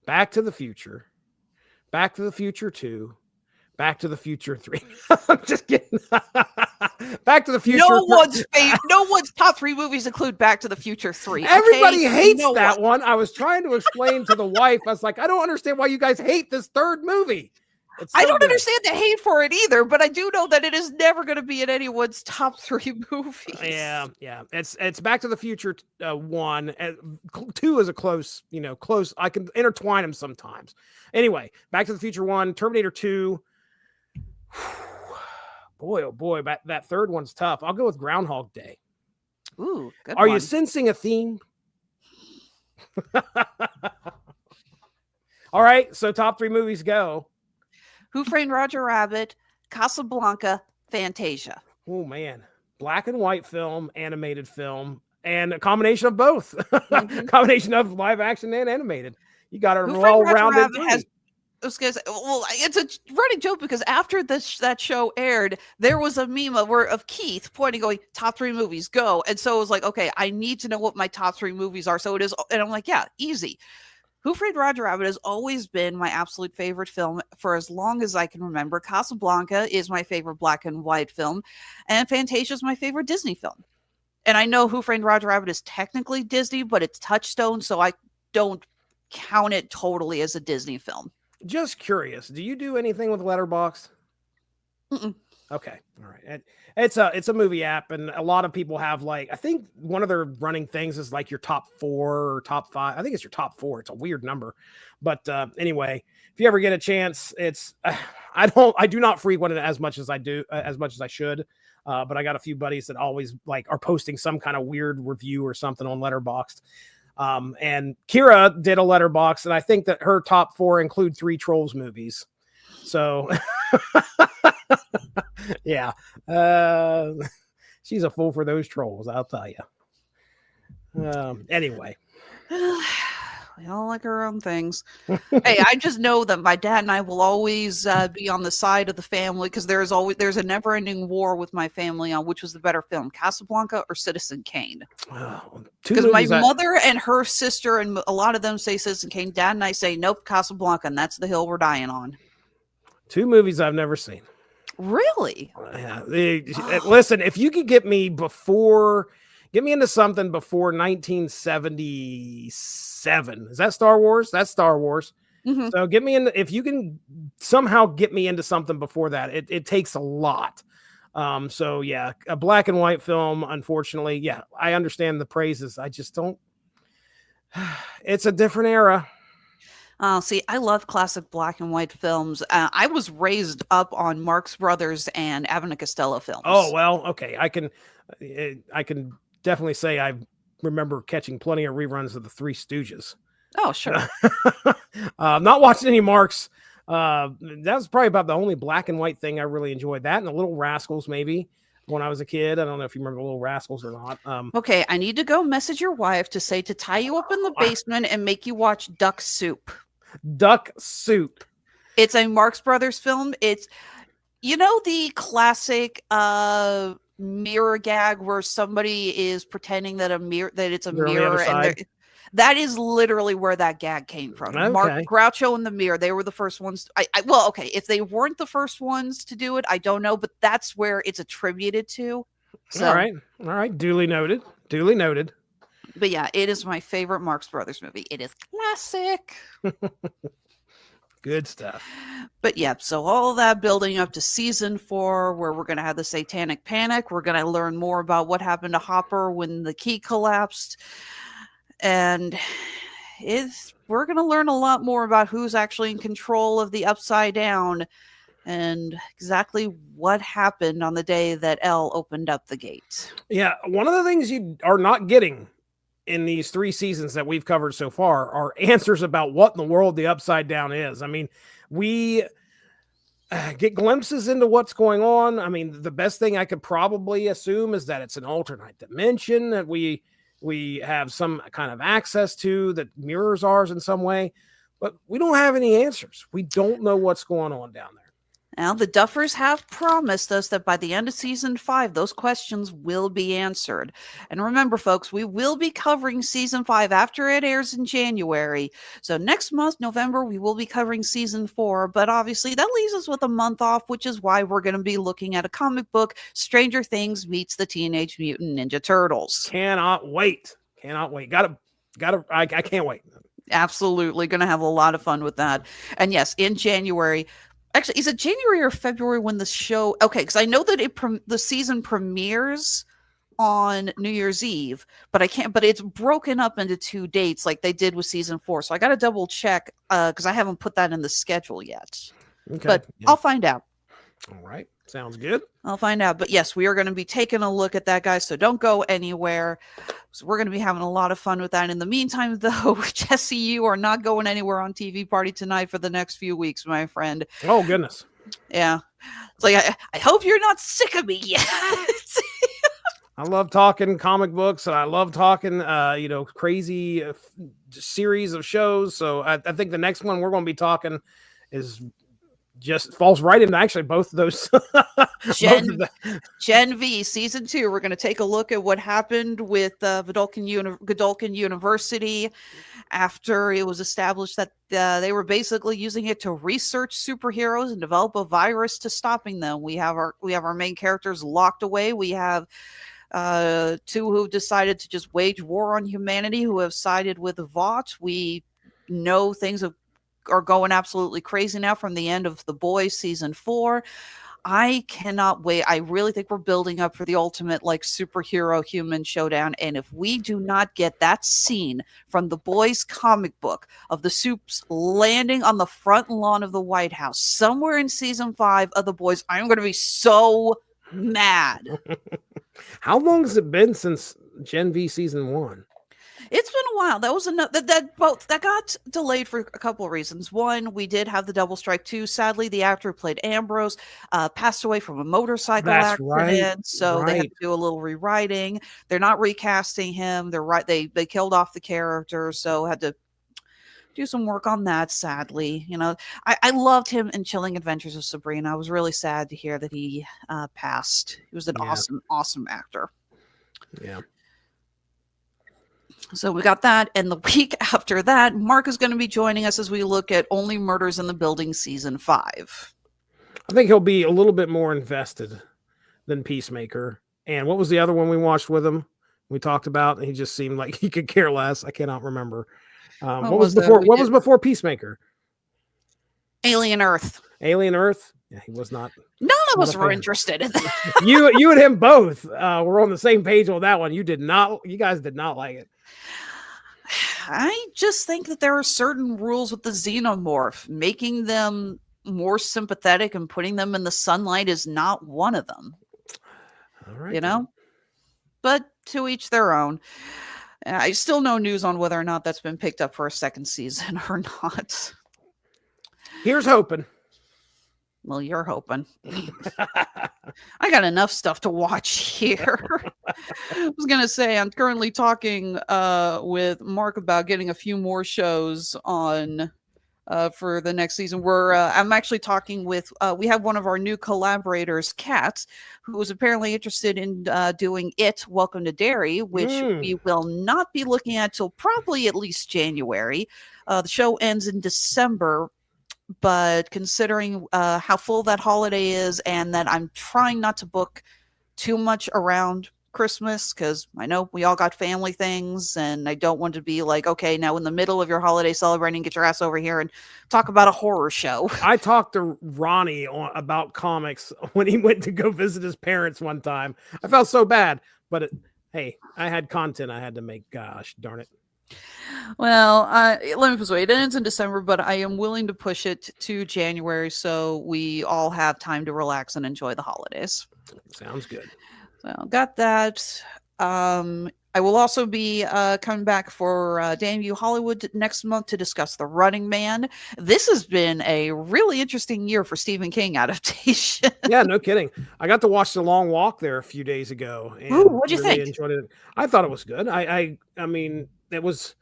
Back to the Future, Back to the Future 2, Back to the Future 3. I'm just kidding. Back to the Future. No one's top 3 movies include Back to the Future 3. Everybody hates that one. I was trying to explain to the wife. I was like, I don't understand why you guys hate this third movie. I don't understand the hate for it either, but I do know that it is never going to be in anyone's top 3 movies. Yeah. It's Back to the Future 1. 2 is a close. I can intertwine them sometimes. Anyway, Back to the Future 1, Terminator 2. Boy, oh boy, that third one's tough. I'll go with Groundhog Day. Ooh, good Are one. you sensing a theme? All right, so top 3 movies go. Who Framed Roger Rabbit, Casablanca, Fantasia. Oh man, black and white film, animated film, and a combination of both. Mhm. Combination of live action and animated. You got a Who Framed Roger well-rounded Rabbit has. 3. I was gonna say, well, it's a running joke because after that show aired, there was a meme of Keith pointing, going, "Top 3 movies, go!" And so it was like, okay, I need to know what my top 3 movies are. So it is, and I'm like, yeah, easy. Who Framed Roger Rabbit has always been my absolute favorite film for as long as I can remember. Casablanca is my favorite black and white film, and Fantasia is my favorite Disney film. And I know Who Framed Roger Rabbit is technically Disney, but it's Touchstone, so I don't count it totally as a Disney film. Just curious, do you do anything with Letterboxd? Mm-mm. Okay, all right. It's a movie app, and a lot of people have, like, I think one of their running things is like your top 4 or top 5. I think it's your top 4. It's a weird number, but anyway, if you ever get a chance, it's I do not frequent it as much as I should. But I got a few buddies that always like are posting some kind of weird review or something on Letterboxd. And Kira did a Letterboxd, and I think that her top 4 include 3 Trolls movies. So yeah, she's a fool for those trolls, I'll tell you. Anyway. We all like our own things. Hey, I just know that my dad and I will always be on the side of the family because there's a never-ending war with my family on which was the better film, Casablanca or Citizen Kane. Because my mother and her sister and a lot of them say Citizen Kane. Dad and I say nope, Casablanca, and that's the hill we're dying on. 2 movies I've never seen. Really? Listen, if you could get me into something before 1977. Is that Star Wars? That's Star Wars. Mm-hmm. So if you can somehow get me into something before that, it takes a lot. So yeah, a black and white film, unfortunately. Yeah, I understand the praises. I just don't. It's a different era. See, I love classic black and white films. I was raised up on Marx Brothers and Abbott and Costello films. Oh, well, okay. I can definitely say I remember catching plenty of reruns of the Three Stooges. Oh, sure. Not watching any Marx. That was probably about the only black and white thing I really enjoyed. That and the Little Rascals, maybe, when I was a kid. I don't know if you remember the Little Rascals or not. Okay, I need to go message your wife to say to tie you up in the basement and make you watch Duck Soup. Duck Soup. It's a Marx Brothers film. It's, the classic mirror gag where somebody is pretending that it's a mirror, and that is literally where that gag came from. Okay. Mark Groucho and the Mirror, they were the first ones. If they weren't the first ones to do it, I don't know, but that's where it's attributed to. So, all right, duly noted. But yeah, it is my favorite Marx Brothers movie. It is classic. Good stuff. But yeah, so all that building up to season 4, where we're going to have the Satanic Panic. We're going to learn more about what happened to Hopper when the key collapsed. And we're going to learn a lot more about who's actually in control of the Upside Down and exactly what happened on the day that Elle opened up the gate. Yeah, one of the things you are not getting in these 3 seasons that we've covered so far are answers about what in the world the Upside Down is. I mean, we get glimpses into what's going on. I mean, the best thing I could probably assume is that it's an alternate dimension that we have some kind of access to, that mirrors ours in some way, but we don't have any answers. We don't know what's going on down there. Now, the Duffers have promised us that by the end of season 5, those questions will be answered. And remember, folks, we will be covering season 5 after it airs in January. So next month, November, we will be covering season 4. But obviously, that leaves us with a month off, which is why we're going to be looking at a comic book, Stranger Things meets the Teenage Mutant Ninja Turtles. Cannot wait. I can't wait. Absolutely. Going to have a lot of fun with that. And yes, in January. Actually, is it January or February when the show? Okay, because I know that the season premieres on New Year's Eve, but it's broken up into 2 dates like they did with season 4. So I got to double check because I haven't put that in the schedule yet. Okay, but yeah. I'll find out. All right. Sounds good. I'll find out. But yes, we are going to be taking a look at that, guys. So don't go anywhere. So we're going to be having a lot of fun with that. In the meantime, though, Jesse, you are not going anywhere on TV Party tonight for the next few weeks, my friend. Oh, goodness. Yeah. It's like, I hope you're not sick of me yet. I love talking comic books, and I love talking, crazy series of shows. So I think the next one we're going to be talking is just falls right into actually both of those. Gen V season 2. We're going to take a look at what happened with Godolphin University after it was established that they were basically using it to research superheroes and develop a virus to stopping them. We have our main characters locked away. We have 2 who decided to just wage war on humanity, who have sided with Vought. We know things are going absolutely crazy now from the end of The Boys season 4. I cannot wait. I really think we're building up for the ultimate superhero human showdown. And if we do not get that scene from The Boys comic book of the Supes landing on the front lawn of the White House somewhere in season 5 of The Boys, I'm going to be so mad. How long has it been since Gen V season 1? It's been a while. That was that got delayed for a couple of reasons. One, we did have the double strike. 2, sadly, the actor who played Ambrose passed away from a motorcycle accident. Right. So they had to do a little rewriting. They're not recasting him. They killed off the character, so had to do some work on that, sadly. I loved him in Chilling Adventures of Sabrina. I was really sad to hear that he passed. He was an awesome actor. Yeah. So we got that. And the week after that, Mark is going to be joining us as we look at Only Murders in the Building season 5. I think he'll be a little bit more invested than Peacemaker. And what was the other one we watched with him? We talked about, and he just seemed like he could care less. I cannot remember. What was before Peacemaker? Alien Earth. Alien Earth? Yeah, he was not. None of us were interested in that. You and him both were on the same page on that one. You guys did not like it. I just think that there are certain rules with the xenomorph. Making them more sympathetic and putting them in the sunlight is not one of them. All right. But to each their own. I still no news on whether or not that's been picked up for a second season or not. Here's hoping. Well, you're hoping. I got enough stuff to watch here. I was going to say, I'm currently talking with Mark about getting a few more shows on for the next season. I'm actually talking with, we have one of our new collaborators, Kat, who was apparently interested in doing Welcome to Derry, which we will not be looking at till probably at least January. The show ends in December. But considering how full that holiday is, and that I'm trying not to book too much around Christmas, because I know we all got family things, and I don't want to be like, okay, now in the middle of your holiday celebrating, get your ass over here and talk about a horror show. I talked to Ronnie about comics when he went to go visit his parents one time. I felt so bad, but hey, I had content I had to make. Gosh darn it. Well, let me persuade. It ends in December, but I am willing to push it to January so we all have time to relax and enjoy the holidays. Sounds good. So got that. I will also be coming back for Dame Hollywood next month to discuss The Running Man. This has been a really interesting year for Stephen King adaptation. Yeah, no kidding. I got to watch The Long Walk there a few days ago. And ooh, what'd you think? Enjoyed it. I thought it was good. I mean, it was,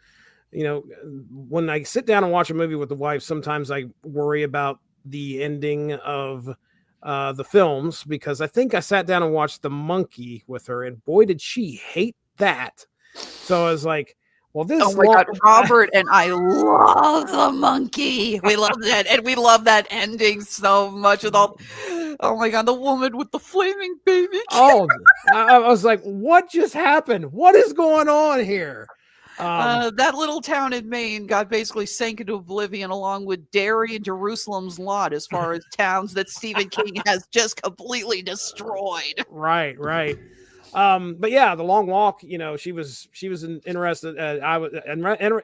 when I sit down and watch a movie with the wife, sometimes I worry about the ending of the films, because I think I sat down and watched The Monkey with her, and boy, did she hate that. So I was like, well, this. Oh my God, Robert and I love The Monkey. We love that, and we love that ending so much with all. Oh my God, the woman with the flaming baby. Oh, I was like, what just happened? What is going on here? That little town in Maine got basically sank into oblivion, along with Derry and Jerusalem's Lot, as far as towns that Stephen King has just completely destroyed. Right. But yeah, The Long Walk, she was interested. I was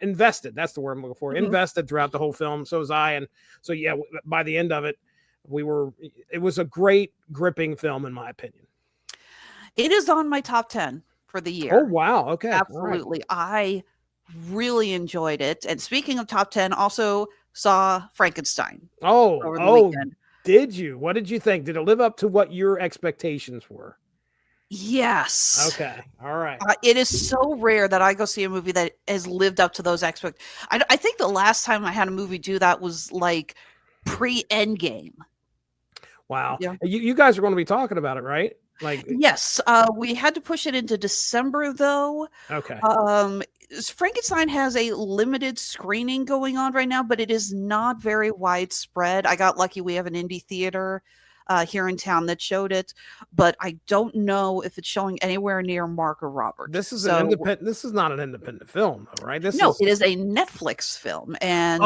invested. That's the word I'm looking for. Mm-hmm. Invested throughout the whole film. So was I. And so, yeah, by the end of it, It was a great, gripping film, in my opinion. It is on my top 10 for the year. Oh, wow. Okay. All right. Absolutely. I really enjoyed it. And speaking of top 10, also saw Frankenstein over the weekend. Did you? What did you think? Did it live up to what your expectations were? Yes. Okay. All right. It is so rare that I go see a movie that has lived up to those expectations. I think the last time I had a movie do that was like pre-Endgame. Wow. Yeah. You guys are going to be talking about it, right? Like, yes, we had to push it into December though. okay. Frankenstein has a limited screening going on right now, but it is not very widespread. I got lucky; we have an indie theater here in town that showed it, but I don't know if it's showing anywhere near Mark or Robert. This is an independent. This is not an independent film, though, right? It is a Netflix film, and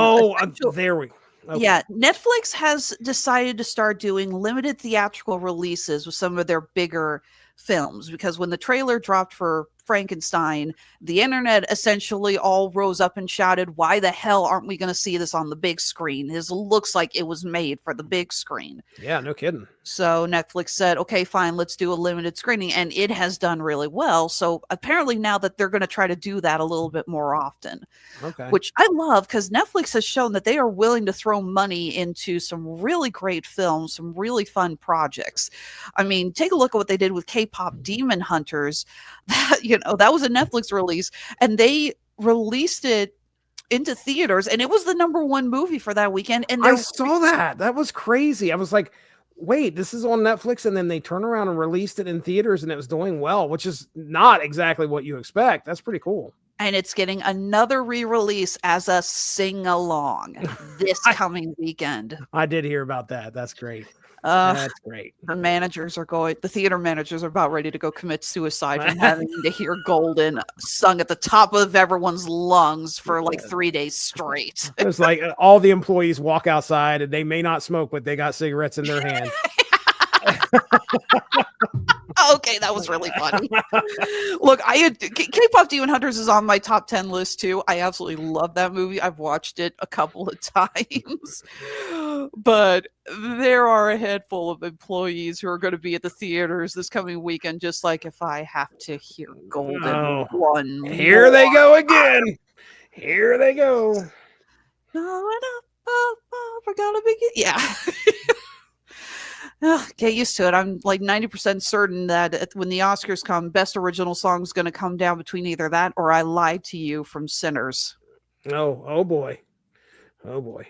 there we go. Okay. Yeah, Netflix has decided to start doing limited theatrical releases with some of their bigger films, because when the trailer dropped for Frankenstein, the internet essentially all rose up and shouted, why the hell aren't we going to see this on the big screen? This looks like it was made for the big screen. Yeah, no kidding. So Netflix said, okay, fine, let's do a limited screening. And it has done really well. So apparently now that they're going to try to do that a little bit more often, which I love, because Netflix has shown that they are willing to throw money into some really great films, some really fun projects. I mean, take a look at what they did with K-pop Demon Hunters. That was a Netflix release, and they released it into theaters, and it was the #1 movie for that weekend. And I saw that. That was crazy. I was like, wait, this is on Netflix, and then they turn around and released it in theaters, and it was doing well, which is not exactly what you expect. That's pretty cool. And it's getting another re-release as a sing-along this coming weekend. I did hear about that. That's great. That's great. The theater managers are about ready to go commit suicide from having to hear Golden sung at the top of everyone's lungs for like 3 days straight. It's like all the employees walk outside, and they may not smoke, but they got cigarettes in their hand. Okay, that was really funny. Look, K-pop Demon Hunters is on my top 10 list too. I absolutely love that movie. I've watched it a couple of times. But there are a handful of employees who are going to be at the theaters this coming weekend, just like if I have to hear Golden one. Here they go again. Here they go. We're gonna begin. Yeah. Get used to it. I'm like 90% certain that when the Oscars come, Best Original Song is going to come down between either that or I Lied to You from Sinners. Oh boy. Oh boy.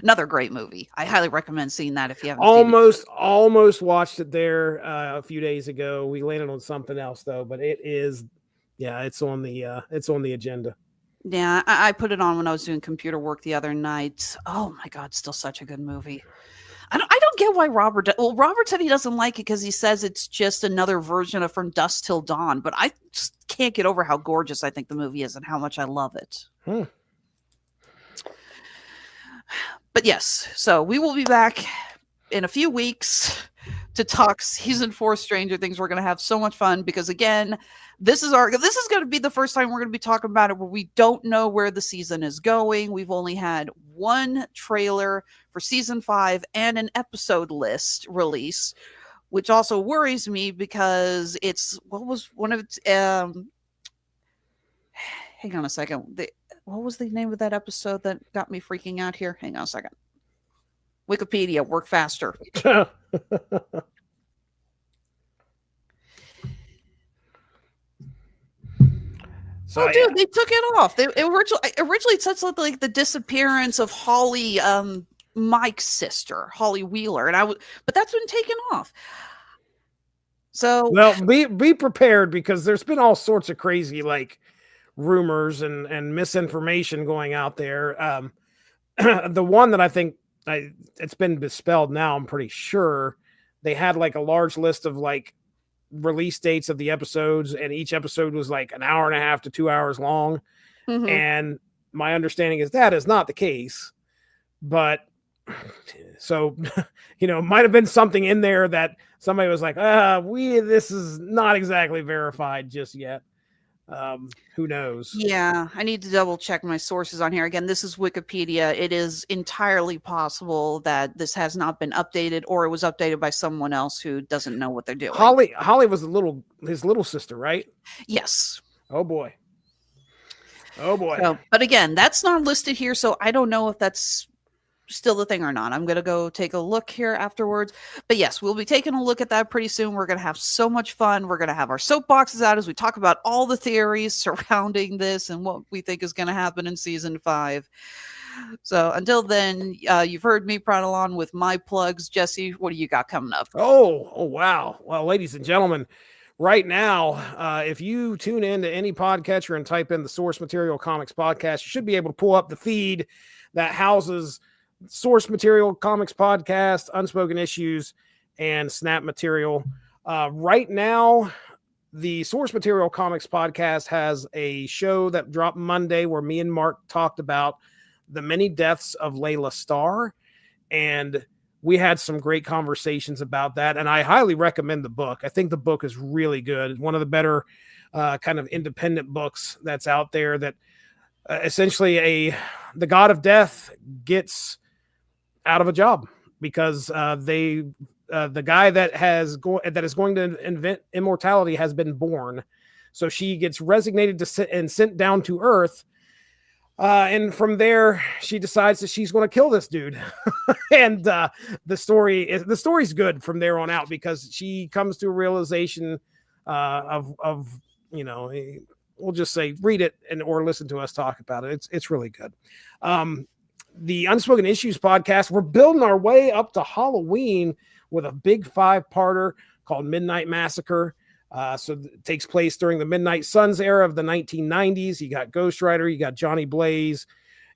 Another great movie. I highly recommend seeing that if you haven't almost watched it there a few days ago. We landed on something else though, but it's on the agenda. Yeah, I put it on when I was doing computer work the other night. Oh my God, still such a good movie. I don't get why Robert said he doesn't like it because he says it's just another version of From Dusk Till Dawn, but I just can't get over how gorgeous I think the movie is and how much I love it. But yes, so we will be back in a few weeks to talk season 4 Stranger Things. We're going to have so much fun because again, this is going to be the first time we're going to be talking about it where we don't know where the season is going. We've only had one trailer for season 5 and an episode list release, which also worries me because what was hang on a second. What was the name of that episode that got me freaking out here? Hang on a second. Wikipedia, work faster. Dude, they took it off. They originally said something like the disappearance of Holly, Mike's sister, Holly Wheeler, but that's been taken off. So, well, be prepared because there's been all sorts of crazy like rumors and misinformation going out there. The one that I think it's been dispelled now. I'm pretty sure they had like a large list of like release dates of the episodes, and each episode was like an hour and a half to 2 hours long. Mm-hmm. And my understanding is that is not the case, but so, might have been something in there that somebody was like, this is not exactly verified just yet. Who knows? Yeah, I need to double check my sources on here. Again, this is Wikipedia. It is entirely possible that this has not been updated, or it was updated by someone else who doesn't know what they're doing. Holly was his little sister, right? Yes. Oh boy. Oh boy. So, but again, that's not listed here, so I don't know if that's still the thing or not. I'm going to go take a look here afterwards. But yes, we'll be taking a look at that pretty soon. We're going to have so much fun. We're going to have our soapboxes out as we talk about all the theories surrounding this and what we think is going to happen in season 5. So until then, you've heard me prattle on with my plugs. Jesse, what do you got coming up? Oh, wow. Well, ladies and gentlemen, right now, if you tune in to any podcatcher and type in the Source Material Comics podcast, you should be able to pull up the feed that houses Source Material Comics podcast, Unspoken Issues, and Snap Material. Right now, the Source Material Comics podcast has a show that dropped Monday where me and Mark talked about the many deaths of Layla Starr, and we had some great conversations about that, and I highly recommend the book. I think the book is really good. It's one of the better kind of independent books that's out there that essentially the god of death gets out of a job because the guy that is going to invent immortality has been born. So she gets resignated and sent down to Earth. And from there, she decides that she's going to kill this dude. And the story's good from there on out because she comes to a realization of we'll just say read it or listen to us talk about it. It's really good. The Unspoken Issues podcast, we're building our way up to Halloween with a big 5-parter called Midnight Massacre. So it takes place during the Midnight Suns era of the 1990s. You got Ghost Rider, you got Johnny Blaze,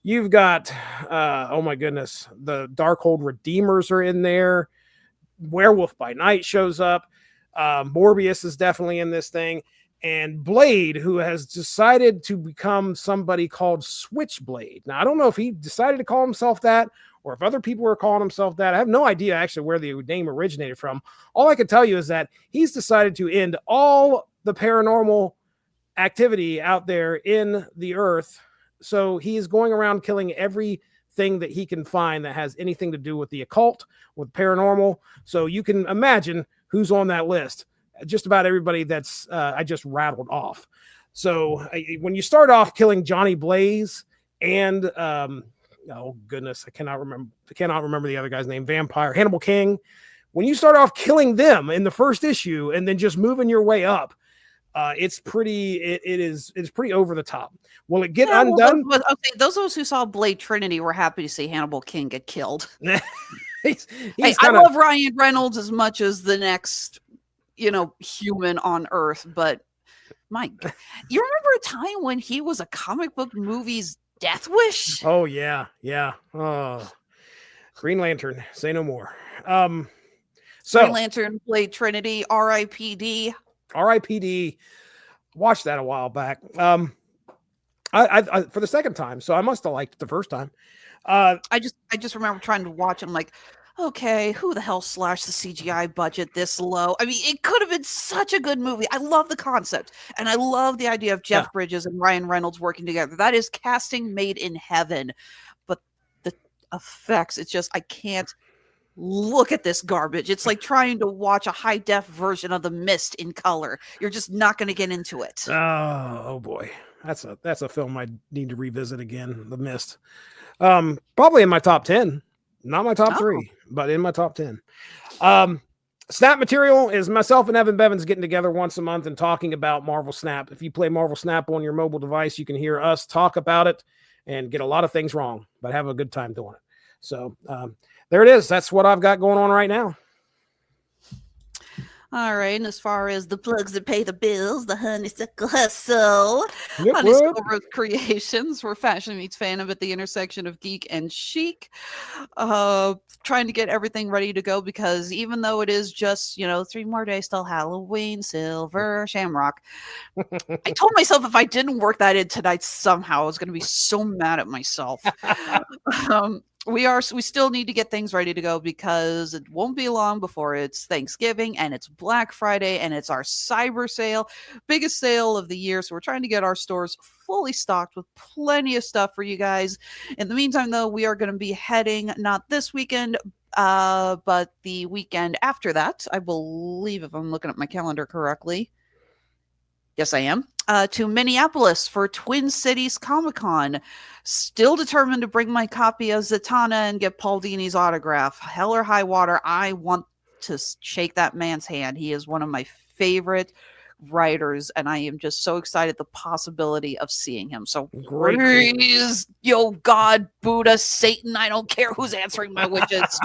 you've got, oh my goodness, the Darkhold Redeemers are in there. Werewolf by Night shows up. Morbius is definitely in this thing. And Blade, who has decided to become somebody called Switchblade. Now, I don't know if he decided to call himself that or if other people were calling himself that. I have no idea actually where the name originated from. All I can tell you is that he's decided to end all the paranormal activity out there in the earth. So he's going around killing everything that he can find that has anything to do with the occult, with paranormal. So you can imagine who's on that list. Just about everybody that's I just rattled off. So when you start off killing Johnny Blaze and oh goodness, I cannot remember the other guy's name. Vampire Hannibal King. When you start off killing them in the first issue and then just moving your way up, it's pretty over the top. Will it get undone? Well, okay, those of us who saw Blade Trinity were happy to see Hannibal King get killed. I love Ryan Reynolds as much as the next human on Earth, but Mike, you remember a time when he was a comic book movie's Death Wish? Oh yeah. Oh, Green Lantern, say no more. Green Lantern, Blade Trinity, R.I.P.D. Watched that a while back. I for the second time, so I must have liked it the first time. I just remember trying to watch it. I'm like, okay, who the hell slashed the CGI budget this low? I mean, it could have been such a good movie. I love the concept, and I love the idea of Jeff Bridges and Ryan Reynolds working together. That is casting made in heaven. But the effects, it's just, I can't look at this garbage. It's like trying to watch a high-def version of The Mist in color. You're just not going to get into it. Oh boy. That's a film I need to revisit again, The Mist. Probably in my top 10. Not my top 3, but in my top 10. Snap Material is myself and Evan Bevins getting together once a month and talking about Marvel Snap. If you play Marvel Snap on your mobile device, you can hear us talk about it and get a lot of things wrong, but have a good time doing it. So there it is. That's what I've got going on right now. All right, and as far as the plugs that pay the bills, the Honeysuckle Hustle, Yep, Honeysuckle Rose Creations, where fashion meets fandom at the intersection of geek and chic. Trying to get everything ready to go because even though it is just, 3 more days till Halloween, Silver Shamrock, I told myself if I didn't work that in tonight somehow, I was going to be so mad at myself. We still need to get things ready to go because it won't be long before it's Thanksgiving and it's Black Friday and it's our cyber sale, biggest sale of the year. So we're trying to get our stores fully stocked with plenty of stuff for you guys. In the meantime, though, we are going to be heading not this weekend, but the weekend after that, I believe, if I'm looking at my calendar correctly. Yes, I am. To Minneapolis for Twin Cities Comic-Con. Still determined to bring my copy of Zatanna and get Paul Dini's autograph. Hell or high water, I want to shake that man's hand. He is one of my favorite writers, and I am just so excited the possibility of seeing him. So Great. please, yo, God, Buddha, Satan, I don't care who's answering my wishes.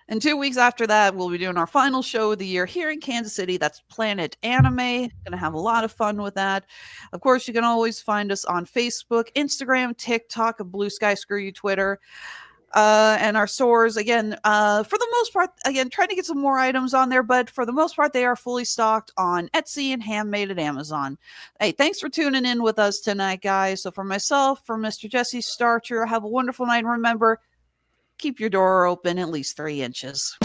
And 2 weeks after that, we'll be doing our final show of the year here in Kansas City. That's Planet Anime. Going to have a lot of fun with that. Of course, you can always find us on Facebook, Instagram, TikTok, Blue Sky, screw you, Twitter. And our stores, again, for the most part, again, trying to get some more items on there, but for the most part, they are fully stocked on Etsy and handmade at Amazon. Hey, thanks for tuning in with us tonight, guys. So for myself, for Mr. Jesse Starcher, have a wonderful night. And remember, keep your door open at least 3 inches.